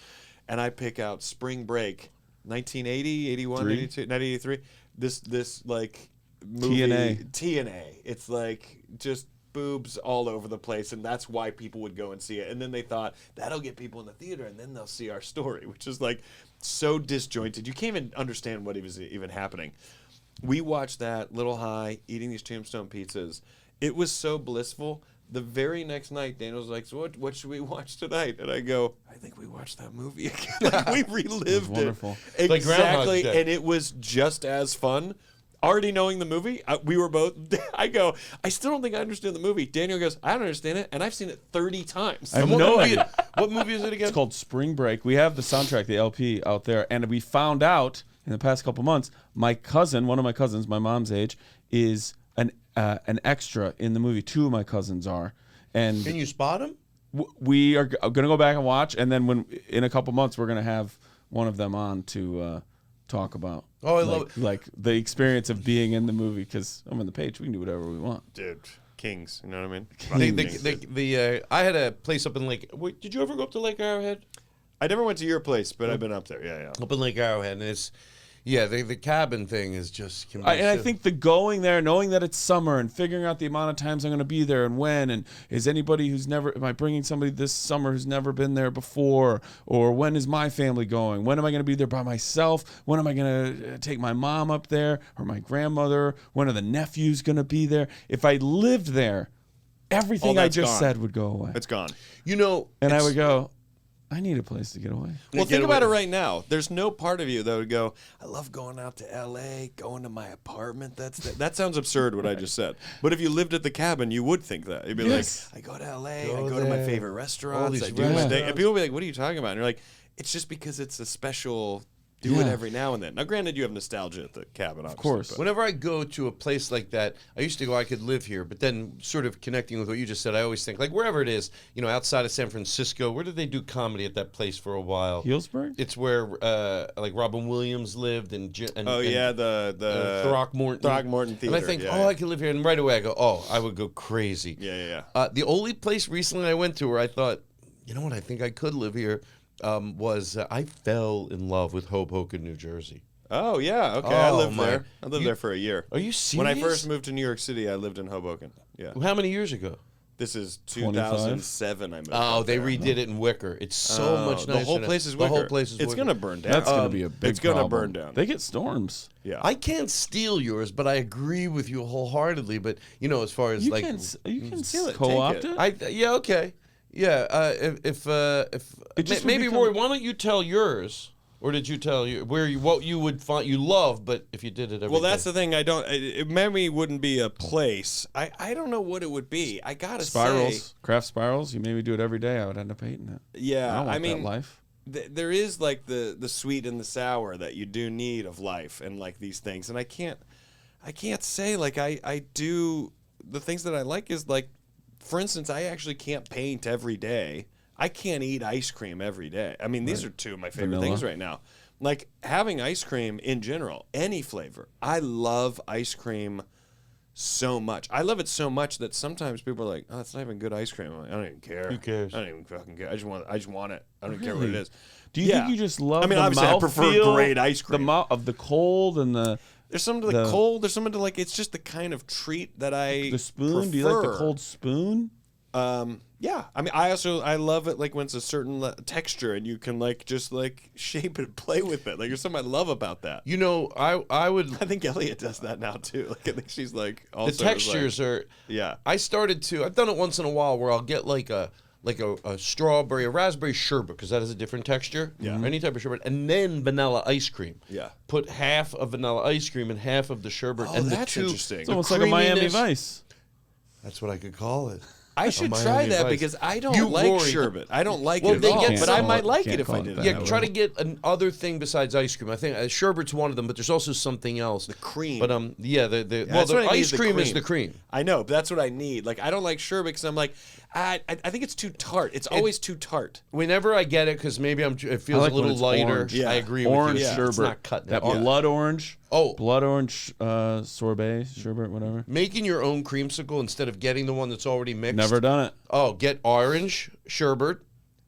And I pick out Spring Break, 1980, 81, 82, 1983. This like movie, TNA. TNA. It's like just boobs all over the place, and that's why people would go and see it. And then they thought that'll get people in the theater, and then they'll see our story, which is like so disjointed. You can't even understand what was even happening. We watched that Little High, eating these TombStone pizzas. It was so blissful. The very next night, Daniel was like, "So what should we watch tonight?" And I go, "I think we watched that movie again." Like, we relived wonderful. it Like Groundhog exactly, Day. and it was just as fun. Already knowing the movie, we were both. I go, I still don't think I understand the movie. Daniel goes, I don't understand it, and I've seen it 30 times. I have What no movie- idea. What movie is it again? It's called Spring Break. We have the soundtrack, the LP, out there, and we found out in the past couple months, my cousin, one of my cousins, my mom's age, is an extra in the movie. Two of my cousins are, and Can you spot him? we are going to go back and watch, and then when in a couple months we're going to have one of them on to talk about. Oh, I love it. Like the experience of being in the movie, because I'm on the page. We can do whatever we want. Dude, kings, you know what I mean? I had a place up in Lake. Wait, did you ever go up to Lake Arrowhead? I never went to your place, but I've been up there. Yeah. Up in Lake Arrowhead, and it's the cabin thing is just. And I think the going there, knowing that it's summer, and figuring out the amount of times I'm going to be there and when, and is anybody who's never, am I bringing somebody this summer who's never been there before, or when is my family going? When am I going to be there by myself? When am I going to take my mom up there or my grandmother? When are the nephews going to be there? If I lived there, everything I that's just gone. said would go away, It's gone. and I would go, I need a place to get away. Well, Get think about away. it right now. There's no part of you that would go, I love going out to L.A., going to my apartment. That sounds absurd, what I just said. But if you lived at the cabin, you would think that. You'd be Yes. like, I go to L.A., Go I go to my there. favorite All restaurants, these I do my thing. restaurants. And people will be like, what are you talking about? And you're like, it's just because it's a special, do it Yeah. every now and then. Now, granted, you have nostalgia at the cabin, obviously. course. but- Whenever I go to a place like that, I used to go, I could live here, but then sort of connecting with what you just said, I always think, like wherever it is, outside of San Francisco, where did they do comedy at that place for a while? Healdsburg? It's where like Robin Williams lived and the Throckmorton. Throckmorton Theater. And I think, yeah, I could live here. And right away I go, I would go crazy. Yeah. The only place recently I went to where I thought, you know what, I think I could live here, was I fell in love with Hoboken, New Jersey. Oh, yeah. Okay, I Oh, lived my- there. I lived there for a year. Are you serious? When I first moved to New York City, I lived in Hoboken. Yeah. How many years ago? This is 25? 2007 I moved. Oh, up they there. redid it in Wicker. It's so much nicer. The whole now. place is The Wicker. whole place is It's Wicker. going to burn down. That's going to be a big It's going to problem. burn down. They get storms. Yeah. I can't steal yours, but I agree with you wholeheartedly. But as far as You like, can steal it, co-opt take it. yeah, okay, yeah. If It just would maybe become- Rory, why don't you tell yours, or did you tell what you would find you love, but if you did it every Well, that's day? the thing. I don't. Maybe wouldn't be a place. I don't know what it would be. I gotta Spirals, say, craft spirals. You maybe do it every day. I would end up hating it. yeah. I don't want I mean, that life. there is like the sweet and the sour that you do need of life, and like these things. And I can't say like I do the things that I like is like, for instance, I actually can't paint every day. I can't eat ice cream every day. I mean, these are two of my favorite Vanilla. things right now. Like having ice cream in general, any flavor. I love ice cream so much. I love it so much that sometimes people are like, "Oh, it's not even good ice cream." I'm like, I don't even care. Who cares? I don't even fucking care. I just want it. I don't care what it Really? is. Do you think you just love? I mean, the obviously, I prefer mouthfeel, great ice The cream. mouth of the cold and the There's some to the cold. There's some to like. It's just the kind of treat that I spoon. Prefer. Do you like the cold spoon? Yeah, I mean, I love it like when it's a certain texture and you can like just like shape it, play with it. Like there's something I love about that. I would. I think Elliot does that now too. Like I think she's like also The textures are. Yeah. I started to. I've done it once in a while where I'll get like a strawberry, a raspberry sherbet because that is a different texture. Yeah. Or any type of sherbet, and then vanilla ice cream. Yeah. Put half of vanilla ice cream and half of the sherbet. Oh, and that's the two, interesting. It's the almost like a Miami creaminess- Vice. That's what I could call it. I should Miami try that Vice. because I don't You, like Rory- sherbet. I don't like Well, it they at all. get But some- I might like Can't it if call I it did that. that. Yeah, try to get another thing besides ice cream. I think sherbet's one of them, but there's also something else. The cream. But yeah, the That's what I need, ice the cream is the cream. I know, but that's what I need. Like I don't like sherbet because I'm like, I think it's too tart. It's always too tart. Whenever I get it, because maybe it feels I like a when little it's lighter. orange. Yeah. I agree Orange with you. sherbet. It's not cutting that it. blood orange. Oh. Blood orange sorbet, sherbet, whatever. Making your own creamsicle instead of getting the one that's already mixed. Never done it. Oh, get orange sherbet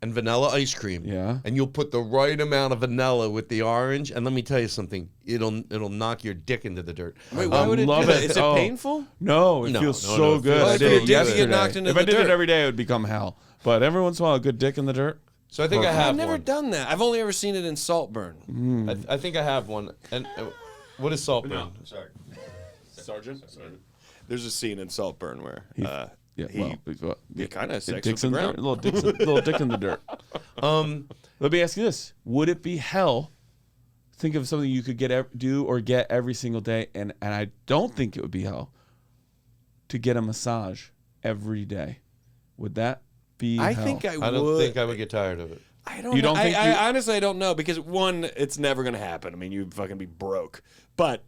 and vanilla ice cream. Yeah. And you'll put the right amount of vanilla with the orange, and let me tell you something, it'll knock your dick into the dirt. Wait, why would it love do that? it. Is it Oh. painful? No, it No, feels no, so no, it good. feels I so did it good. If you get yesterday. knocked into If the I did dirt. it every day, it would become hell. But every once in a while, a good dick in the dirt. So I think I have I've never one. done that. I've only ever seen it in Saltburn. I think I have one. And what is Saltburn? Sorry. Sergeant? There's a scene in Saltburn where Yeah, he kind of sex dicks with in the the dirt. ground. Little dick in the dirt. Let me ask you this: would it be hell? Think of something you could do or get every single day, and I don't think it would be hell to get a massage every day. Would that be? I hell? think I would. I don't think I would get tired of it. I don't. You know. don't think I honestly I don't know because one, it's never gonna happen. I mean, you'd fucking be broke. But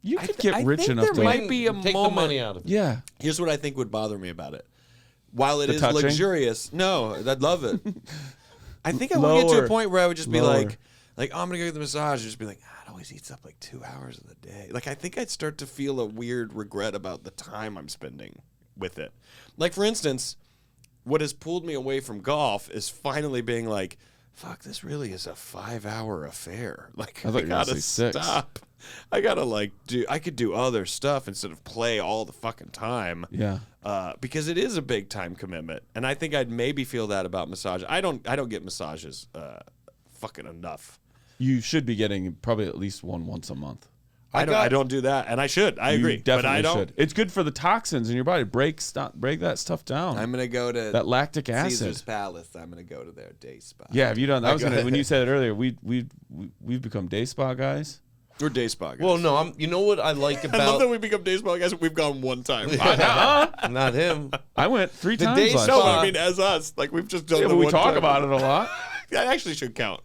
you I could th- get I rich think enough there to. might be a Take moment. the money out of it. Yeah. Here's what I think would bother me about it. While it The is touching? luxurious, no, I'd love it. I think I would get to Lower. a point where I would just be Lower. like, oh, I'm gonna go get the massage. And just be like, it always eats up like 2 hours of the day. Like I think I'd start to feel a weird regret about the time I'm spending with it. Like for instance, what has pulled me away from golf is finally being like, fuck, this really is a 5-hour affair. Like I thought you were gonna gotta say 6. stop. I gotta I could do other stuff instead of play all the fucking time. Yeah. Because it is a big time commitment, and I think I'd maybe feel that about massage. I don't get massages fucking enough. You should be getting probably at least one once a month. I don't do that, and I should. I agree, You definitely but I don't. should. It's good for the toxins in your body. Break that stuff down. I'm gonna go to that lactic Caesar's acid. Palace. I'm gonna go to their day spa. Yeah, have you done that? When you said it earlier, we've become day spa guys. We're day spa guys. Well, no, you know what I like I love about that we become day spa guys. We've gone one time. not him. I went 3 times day last No, spa- year. I mean as us. Like we've just done. Yeah, the but we one talk time. about it a lot. That actually should count.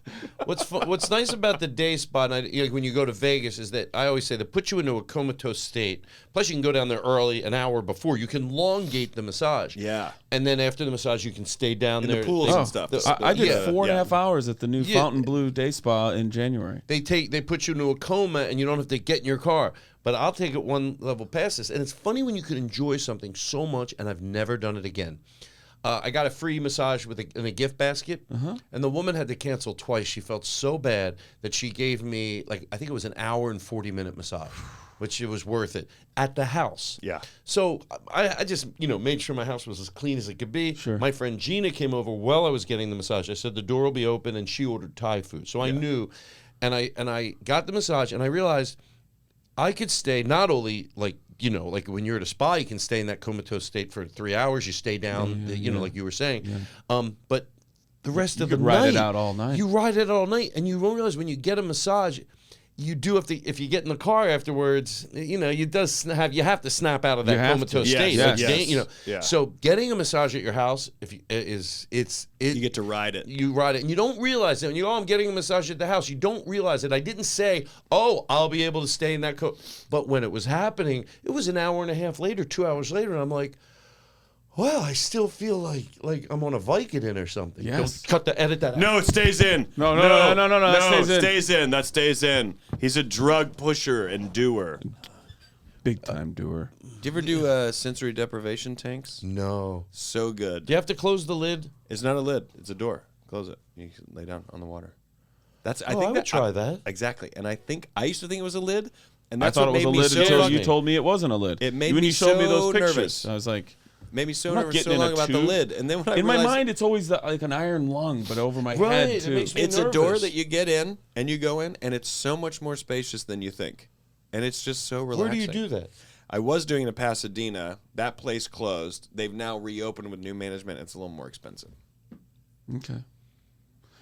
What's nice about the day spa, and like when you go to Vegas, is that I always say they put you into a comatose state. Plus, you can go down there early, an hour before. You can elongate the massage. Yeah. And then after the massage, you can stay down In there. the pools Oh, and stuff. I did Yeah. 4.5 hours at the new Yeah. Fountain Blue Day Spa in January. They put you into a coma, and you don't have to get in your car. But I'll take it one level past this. And it's funny when you can enjoy something so much, and I've never done it again. I got a free massage in a gift basket, and the woman had to cancel twice. She felt so bad that she gave me, I think it was an hour and 40-minute massage, which it was worth it, at the house. Yeah. So I just, made sure my house was as clean as it could be. Sure. My friend Gina came over while I was getting the massage. I said the door will be open, and she ordered Thai food. So I knew, and I got the massage, and I realized I could stay not only like when you're at a spa, you can stay in that comatose state for 3 hours. You stay down, like you were saying. But the rest of the could night, ride it out all night. You ride it all night, and you won't realize when you get a massage, you do have to. If you get in the car afterwards, you have to snap out of that You have comatose to. state. Yes, Like, yes. So getting a massage at your house, You get to ride it. you ride it, and you don't realize it. When I'm getting a massage at the house, you don't realize it. I didn't say, I'll be able to stay in that But when it was happening, it was an hour and a half later, 2 hours later, and I'm like, well, I still feel like I'm on a Vicodin or something. Yes. Edit that out. No, it stays in. No, that stays in. That stays in. He's a drug pusher and doer. Big time doer. Do you ever do sensory deprivation tanks? No. So good. Do you have to close the lid? It's not a lid. It's a door. Close it. You can lay down on the water. I would try that. Exactly. And I used to think it was a lid, and I that's thought it what was a made me lid so until fucking- you told me it wasn't a lid. It made when me you showed me those so pictures. nervous. I was like, made me so I'm not nervous getting so in long a about the tube. lid, and then when I in my realized mind, it's always like an iron lung, but over my Right, head it too. makes me it's a door nervous. that you get in and you go in, and it's so much more spacious than you think, and it's just so relaxing. Where do you do that? I was doing it in Pasadena. That place closed. They've now reopened with new management. It's a little more expensive. Okay.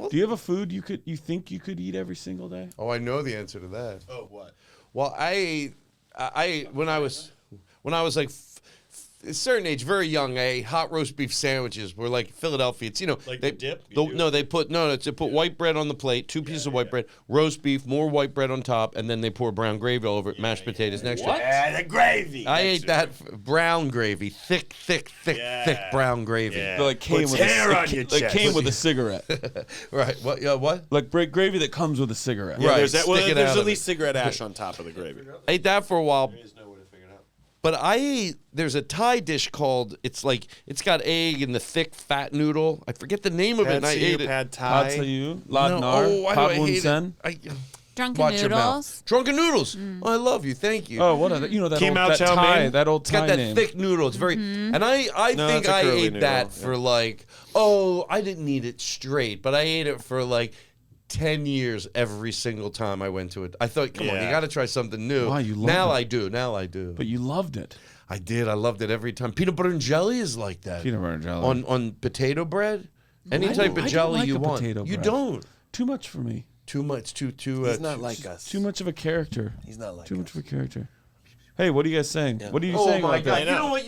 Do you have a food you think you could eat every single day? Oh, I know the answer to that. Oh, what? Well, I when I was like a certain age, very young, I ate hot roast beef sandwiches. Were like Philadelphia. It's Like they the dip? they put white bread on the plate, 2 pieces of white bread, roast beef, more white bread on top, and then they pour brown gravy all over it, mashed potatoes next to it. The gravy. I ate that brown gravy, thick brown gravy. Yeah. Like came Puts with hair a, on your like chest. came with a cigarette. Right? What? What? Like gravy that comes with a cigarette. Right. There's, stick it there's out at of least it. cigarette ash on top of the gravy. Ate that for a while. But I ate, there's a Thai dish called, it's got egg and the thick fat noodle. I forget the name of it, and I ate it. Pad Pad Thai. Sayu, Lad Nar, why do I Pad Woon hate Sen. it? Drunken Watch your mouth. noodles. Drunken noodles. Oh, I love you. Thank you. Oh, what are that? You know that Kim old Ao Chow Thai, Mein? that old It's got Thai that name. thick noodle. It's very, and I No, think it's a I curly ate that noodle, for like, I didn't eat it straight, but I ate it for like 10 years every single time I went to it. I thought, come on, you Yeah. got to try something new. Wow, you loved now it. I do. Now I do. But you loved it. I did. I loved it every time. Peanut butter and jelly is like that. Peanut butter and jelly. On potato bread. Any I type don't- of I don't jelly like you a want. potato You bread. don't. Too much for me. Too much. Too. He's not like us. Too much of a character. He's not like Too us. much of a character. Hey, what are you guys saying? What are you Oh saying my about God! that? You know what?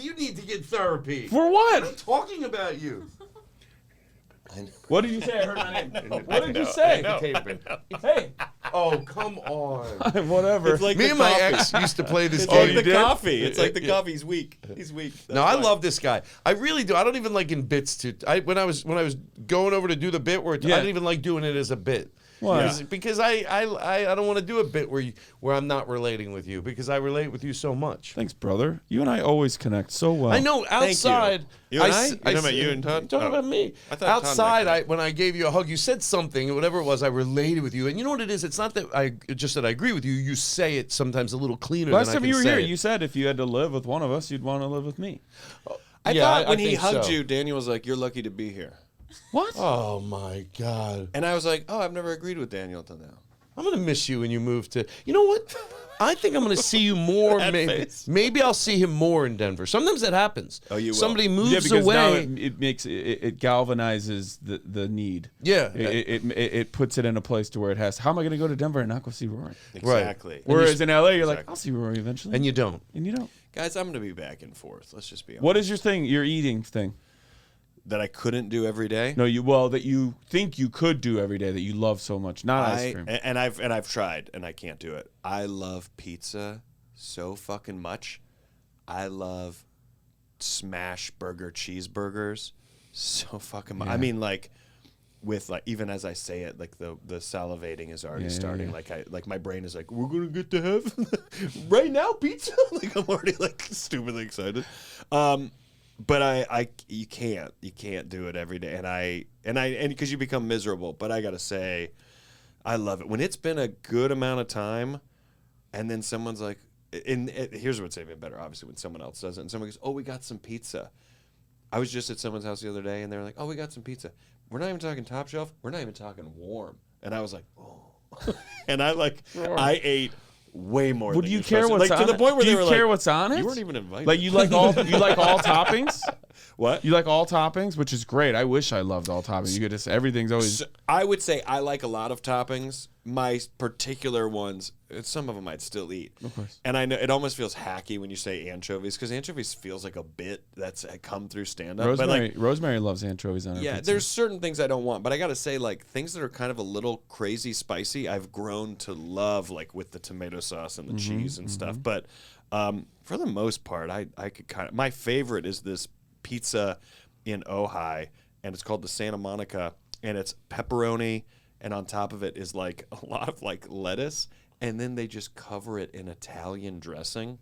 You need to get therapy. For I'm what? talking about you. What did you say? I heard my name. What did you say? Hey, Oh, come on. whatever. It's like Me the and my coffee. ex used to play this It's game. like the did? coffee. It's like the coffee. He's weak. He's weak. No, I love this guy. I really do. I don't even like in bits to. When I was going over to do the bit where I Yeah. didn't even like doing it as a bit. Why? Because I don't want to do a bit where I'm not relating with you because I relate with you so much. Thanks, brother. You and I always connect so well. I know outside. You and I? s- You're talking about you and Todd? I'm talking Oh. about me. I thought Todd Outside, might when I gave you a hug, you said something, whatever it was, I related with you. And you know what it is? It's not that I agree with you. You say it sometimes a little cleaner Last than I time can you were say here, it. you said if you had to live with one of us, you'd want to live with me. I Yeah, thought I when he think hugged so. you, Daniel was like, "You're lucky to be here," What? Oh my God. and I was like, "Oh, I've never agreed with Daniel until now." I'm gonna miss you when you move to. You know what? I think I'm gonna see you more. Maybe I'll see him more in Denver. Sometimes that happens. Oh, you will. Somebody Yeah, moves because now away. it makes it galvanizes the need. Yeah. It puts it in a place to where it has. How am I going to go to Denver and not go see Rory? Exactly. Whereas in LA, you're like, Exactly. I'll see Rory eventually, and you don't. and you don't. Guys, I'm gonna be back and forth. Let's just be honest. What is your thing? Your eating thing? That I couldn't do every day? No, that you think you could do every day that you love so much. Not ice cream. And I've tried and I can't do it. I love pizza so fucking much. I love smash burger cheeseburgers so fucking much. I mean, like with like even as I say it, like the salivating is already starting. yeah. Like my brain is like, we're gonna get to heaven right now, pizza. Like I'm already like stupidly excited. But you can't do it every day, and because you become miserable. But I gotta say, I love it when it's been a good amount of time, and then someone's like, here's what's even better. Obviously, when someone else does it, and someone goes, "Oh, we got some pizza." I was just at someone's house the other day, and they were like, "Oh, we got some pizza." We're not even talking top shelf. We're not even talking warm. And I was like, "Oh," and I ate way more. Would than you you're care supposed what's to. on To the it? point where Do they you were care like, what's on it? You weren't even invited. Like you like all toppings? What? You like all toppings, which is great. I wish I loved all toppings. You could just everything's always. So I would say I like a lot of toppings. My particular ones, some of them I'd still eat. Of course. And I know it almost feels hacky when you say anchovies because anchovies feels like a bit that's come through stand up. Rosemary loves anchovies on her Yeah, pizza. there's certain things I don't want, but I got to say, like things that are kind of a little crazy spicy, I've grown to love, like with the tomato sauce and the cheese and stuff. But for the most part, I could kind of. My favorite is this pizza in Ojai, and it's called the Santa Monica, and it's pepperoni, and on top of it is like a lot of like lettuce, and then they just cover it in Italian dressing.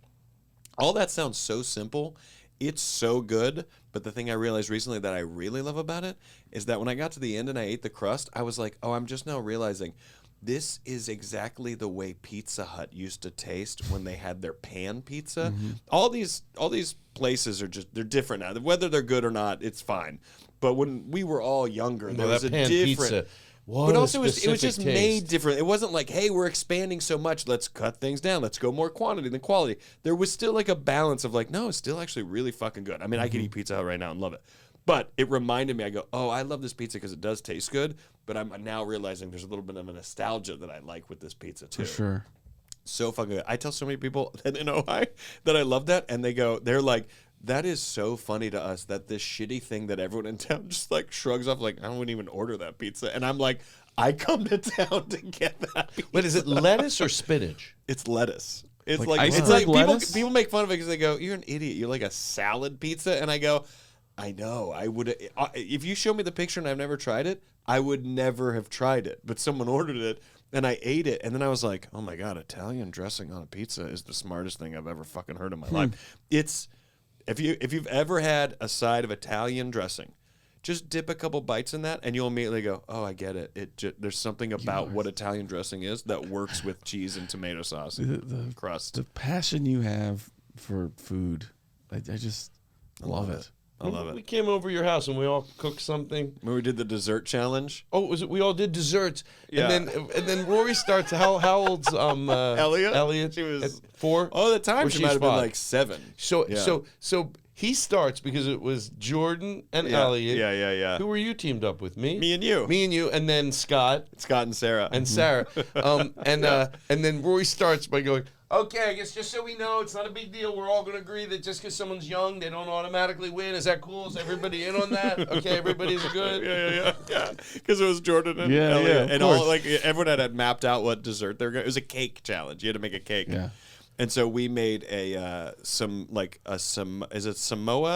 All that sounds so simple. It's so good, but the thing I realized recently that I really love about it is that when I got to the end and I ate the crust, I was like, oh, I'm just now realizing this is exactly the way Pizza Hut used to taste when they had their pan pizza. All these places are they're different now. Whether they're good or not, it's fine. But when we were all younger, there was a pan different. pizza. But also, it was just taste. made different. It wasn't like, hey, we're expanding so much, let's cut things down. Let's go more quantity than quality. There was still like a balance of like, no, it's still actually really fucking good. I mean, I could eat Pizza Hut right now and love it. But it reminded me, I go, oh, I love this pizza because it does taste good. But I'm now realizing there's a little bit of a nostalgia that I like with this pizza too. For sure. So fucking good. I tell so many people that in Ojai that I love that, and they're like, that is so funny to us that this shitty thing that everyone in town just like shrugs off, like, I wouldn't even order that pizza. And I'm like, I come to town to get that pizza. Wait, is it lettuce or spinach? It's lettuce. It's Like like iceberg lettuce? people make fun of it because they go, you're an idiot. You're like a salad pizza. And I go, I know. I would if you show me the picture and I've never tried it, I would never have tried it. But someone ordered it. and I ate it, and then I was like, oh my God, Italian dressing on a pizza is the smartest thing I've ever fucking heard in my life. It's if you've ever had a side of Italian dressing, just dip a couple bites in that, and you'll immediately go, oh, I get it. There's something about what Italian dressing is that works with cheese and tomato sauce and crust. The passion you have for food, I just love it. I love it. We came over your house and we all cooked something. When we did the dessert challenge. Oh, was it? We all did desserts, Yeah. and then Rory starts. How old's Elliot? Elliot, She was at 4. Oh, at the time Or she she's might have been 5. like 7. So Yeah. so he starts because it was Jordan and Yeah. Elliot. Yeah. Who were you teamed up with? Me Me and you. Me and you, and then Scott Scott and Sarah. and Sarah. And then Rory starts by going, okay, I guess just so we know, it's not a big deal. We're all going to agree that just because someone's young, they don't automatically win. Is that cool? Is everybody in on that? Okay, everybody's good. Yeah. Because it was Jordan and Yeah, Elliot, yeah, of and course. all like everyone had mapped out what dessert they were going. It was a cake challenge. You had to make a cake. Yeah. And so we made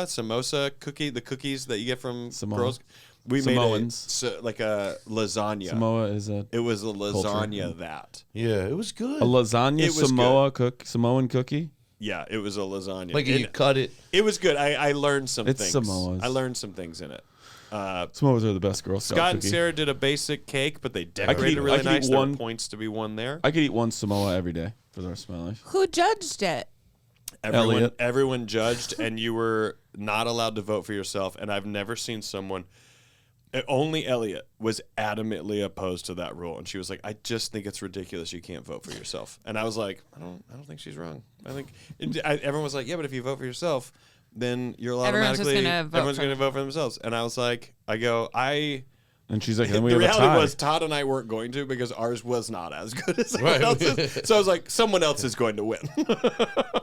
samosa cookie, the cookies that you get from Samoa. girls. We Samoans. made like a lasagna. Samoa is a It was a lasagna that. Yeah, it was good. a lasagna It was Samoan cookie. Yeah, it was a lasagna. Like And you cut it. it was good. I learned some It's things. Samoa's. I learned some things in it. Samoas are the best Girl Scout Scott and cookie. Sarah did a basic cake, but they eat- decorated I really could eat nice. There were one- points to be won there. I could eat one Samoa every day for the rest of my life. Who judged it? Elliot. Everyone judged, and you were not allowed to vote for yourself. And I've never seen someone. Only Elliot was adamantly opposed to that rule, and she was like, "I just think it's ridiculous. You can't vote for yourself." And I was like, "I don't think she's wrong. I think." Everyone was like, "Yeah, but if you vote for yourself, then you're Everyone's just automatically gonna vote everyone's for going to vote for themselves." And I was like, And she's like, then we the have a reality tie. was Todd and I weren't going to because ours was not as good as Right. someone else's. So I was like, someone else is going to win.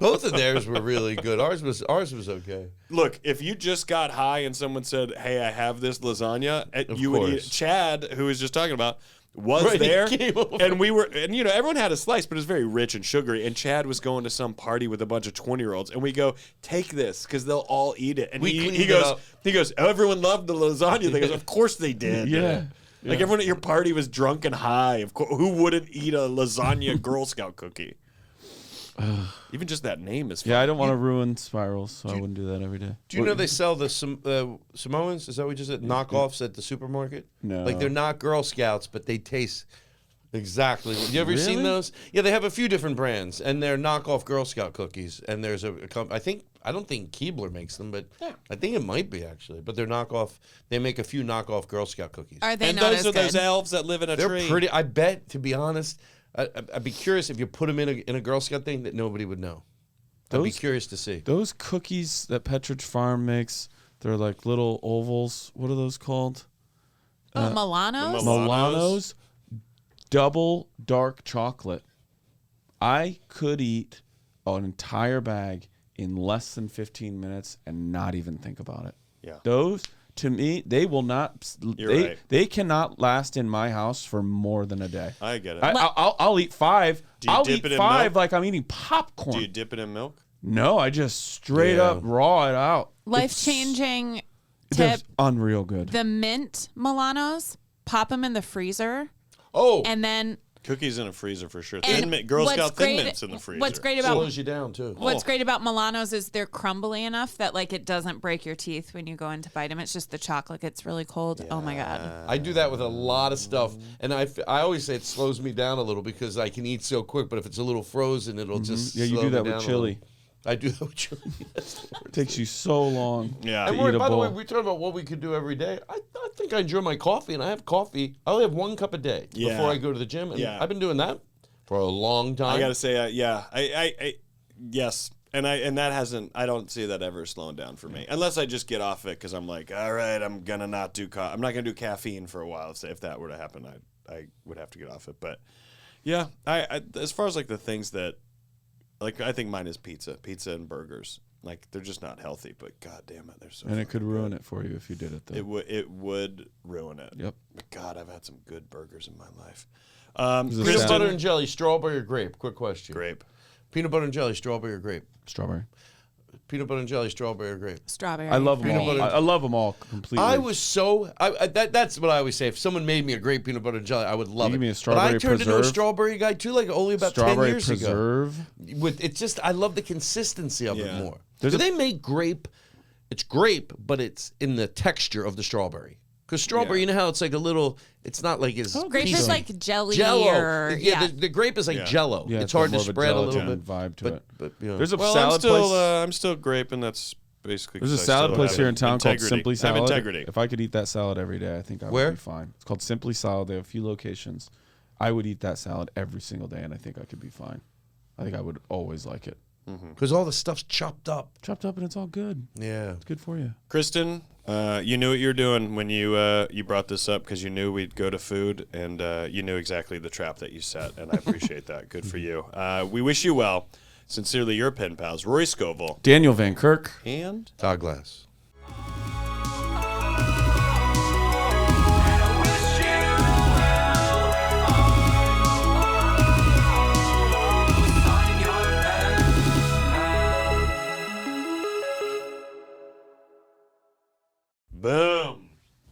Both of theirs were really good. Ours was okay. Look, if you just got high and someone said, "Hey, I have this lasagna," you would eat it. course. Chad, who was just talking about, was Right, he there, came over. and we were, and everyone had a slice, but it was very rich and sugary. And Chad was going to some party with a bunch of 20-year-olds, and we go, "Take this, because they'll all eat it." And We he cleaned it goes, up. "Everyone loved the lasagna." They goes, "Of course they did." Yeah. Like everyone at your party was drunk and high. Of course, who wouldn't eat a lasagna Girl Scout cookie? Even just that name is fun. Yeah, I don't want to ruin spirals, so I wouldn't do that every day. Do you know they sell the Samoans? Is that what you just said? Knockoffs at the supermarket? No. Like they're not Girl Scouts, but they taste exactly. You ever seen Really? those? Yeah, they have a few different brands, and they're knockoff Girl Scout cookies. And there's I don't think Keebler makes them, but I think it might be actually. But they're knockoff. They make a few knockoff Girl Scout cookies. Are they And not those as are those good? elves that live in a They're tree. pretty. I bet, to be honest, I'd be curious if you put them in a Girl Scout thing that nobody would know. I'd be Those- curious to see. Those cookies that Petridge Farm makes, they're like little ovals. What are those called? Milanos? Milanos, double dark chocolate. I could eat an entire bag in less than 15 minutes and not even think about it. Yeah. Those, to me, they will not. You're right. They cannot last in my house for more than a day. I get it. I'll eat 5. Do you I'll dip eat it in 5 milk? like I'm eating popcorn. Do you dip it in milk? No, I just straight Yeah. up raw it out. Life-changing They're tip. unreal good. The mint Milanos, pop them in the freezer, Oh, and then Cookies in a freezer for sure. and Thin mint, Girl what's Scout Thin great- Mints in the freezer. What's great about slows you down too. What's great about Milanos is they're crumbly enough that like it doesn't break your teeth when you go in to bite them. It's just the chocolate gets really cold. Oh my god! I do that with a lot of stuff, and I always say it slows me down a little because I can eat so quick. But if it's a little frozen, it'll just Yeah, you slow do me that down with a chili. little. I do that with chili. Yes, Lord. It takes you so long. Yeah. to And eat Rory, a by the way, bowl. we talked about what we could do every day. I think I enjoy my coffee, and I have coffee. I only have 1 cup a day Yeah. before I go to the gym, and Yeah. I've been doing that for a long time. I gotta say, yeah, I yes, and that hasn't. I don't see that ever slowing down for me, unless I just get off it because I'm like, all right, I'm gonna not do. I'm not gonna do caffeine for a while. So if that were to happen, I would have to get off it. But yeah, I as far as like the things that, like, I think mine is pizza and burgers. Like they're just not healthy, but god damn it, they're so. And it could fucking ruin good. it for you if you did it, though. It would ruin it. Yep. But God, I've had some good burgers in my life. Is it Peanut sad? butter and jelly, strawberry or grape? Quick question. Grape. Peanut butter and jelly, strawberry or grape? Strawberry. Peanut butter and jelly, strawberry or grape. Strawberry. I love them for all. me. I love them all completely. I was that's what I always say. If someone made me a great peanut butter and jelly, I would love You it. give me a but strawberry I turned into a preserve. strawberry guy too, like only about 10 strawberry years preserve. ago. With it's just I love the consistency of it Yeah. more. There's Do a- they make grape? It's grape, but it's in the texture of the strawberry. Because strawberry, you know how it's like a little. It's not like it's Grape piece is of- like jelly Jello. or yeah, the grape is like Yeah. Jello. Yeah, it's hard to more of spread a little gelatin bit. vibe to but, it. But you know. There's a Well, salad place. I'm still grape, and that's basically. There's a 'cause I salad still place have here in town called integrity. Simply I have Salad. integrity. If I could eat that salad every day, I think I Where? would be fine. It's called Simply Salad. They have a few locations. I would eat that salad every single day, and I think I could be fine. I think I would always like it. Because all the stuff's chopped up. Chopped up and it's all good. Yeah. It's good for you. Kristin, you knew what you were doing when you brought this up because you knew we'd go to food, and you knew exactly the trap that you set, and I appreciate that. Good for you. We wish you well. Sincerely, your pen pals, Rory Scovel Daniel Van Kirk. and Todd Glass.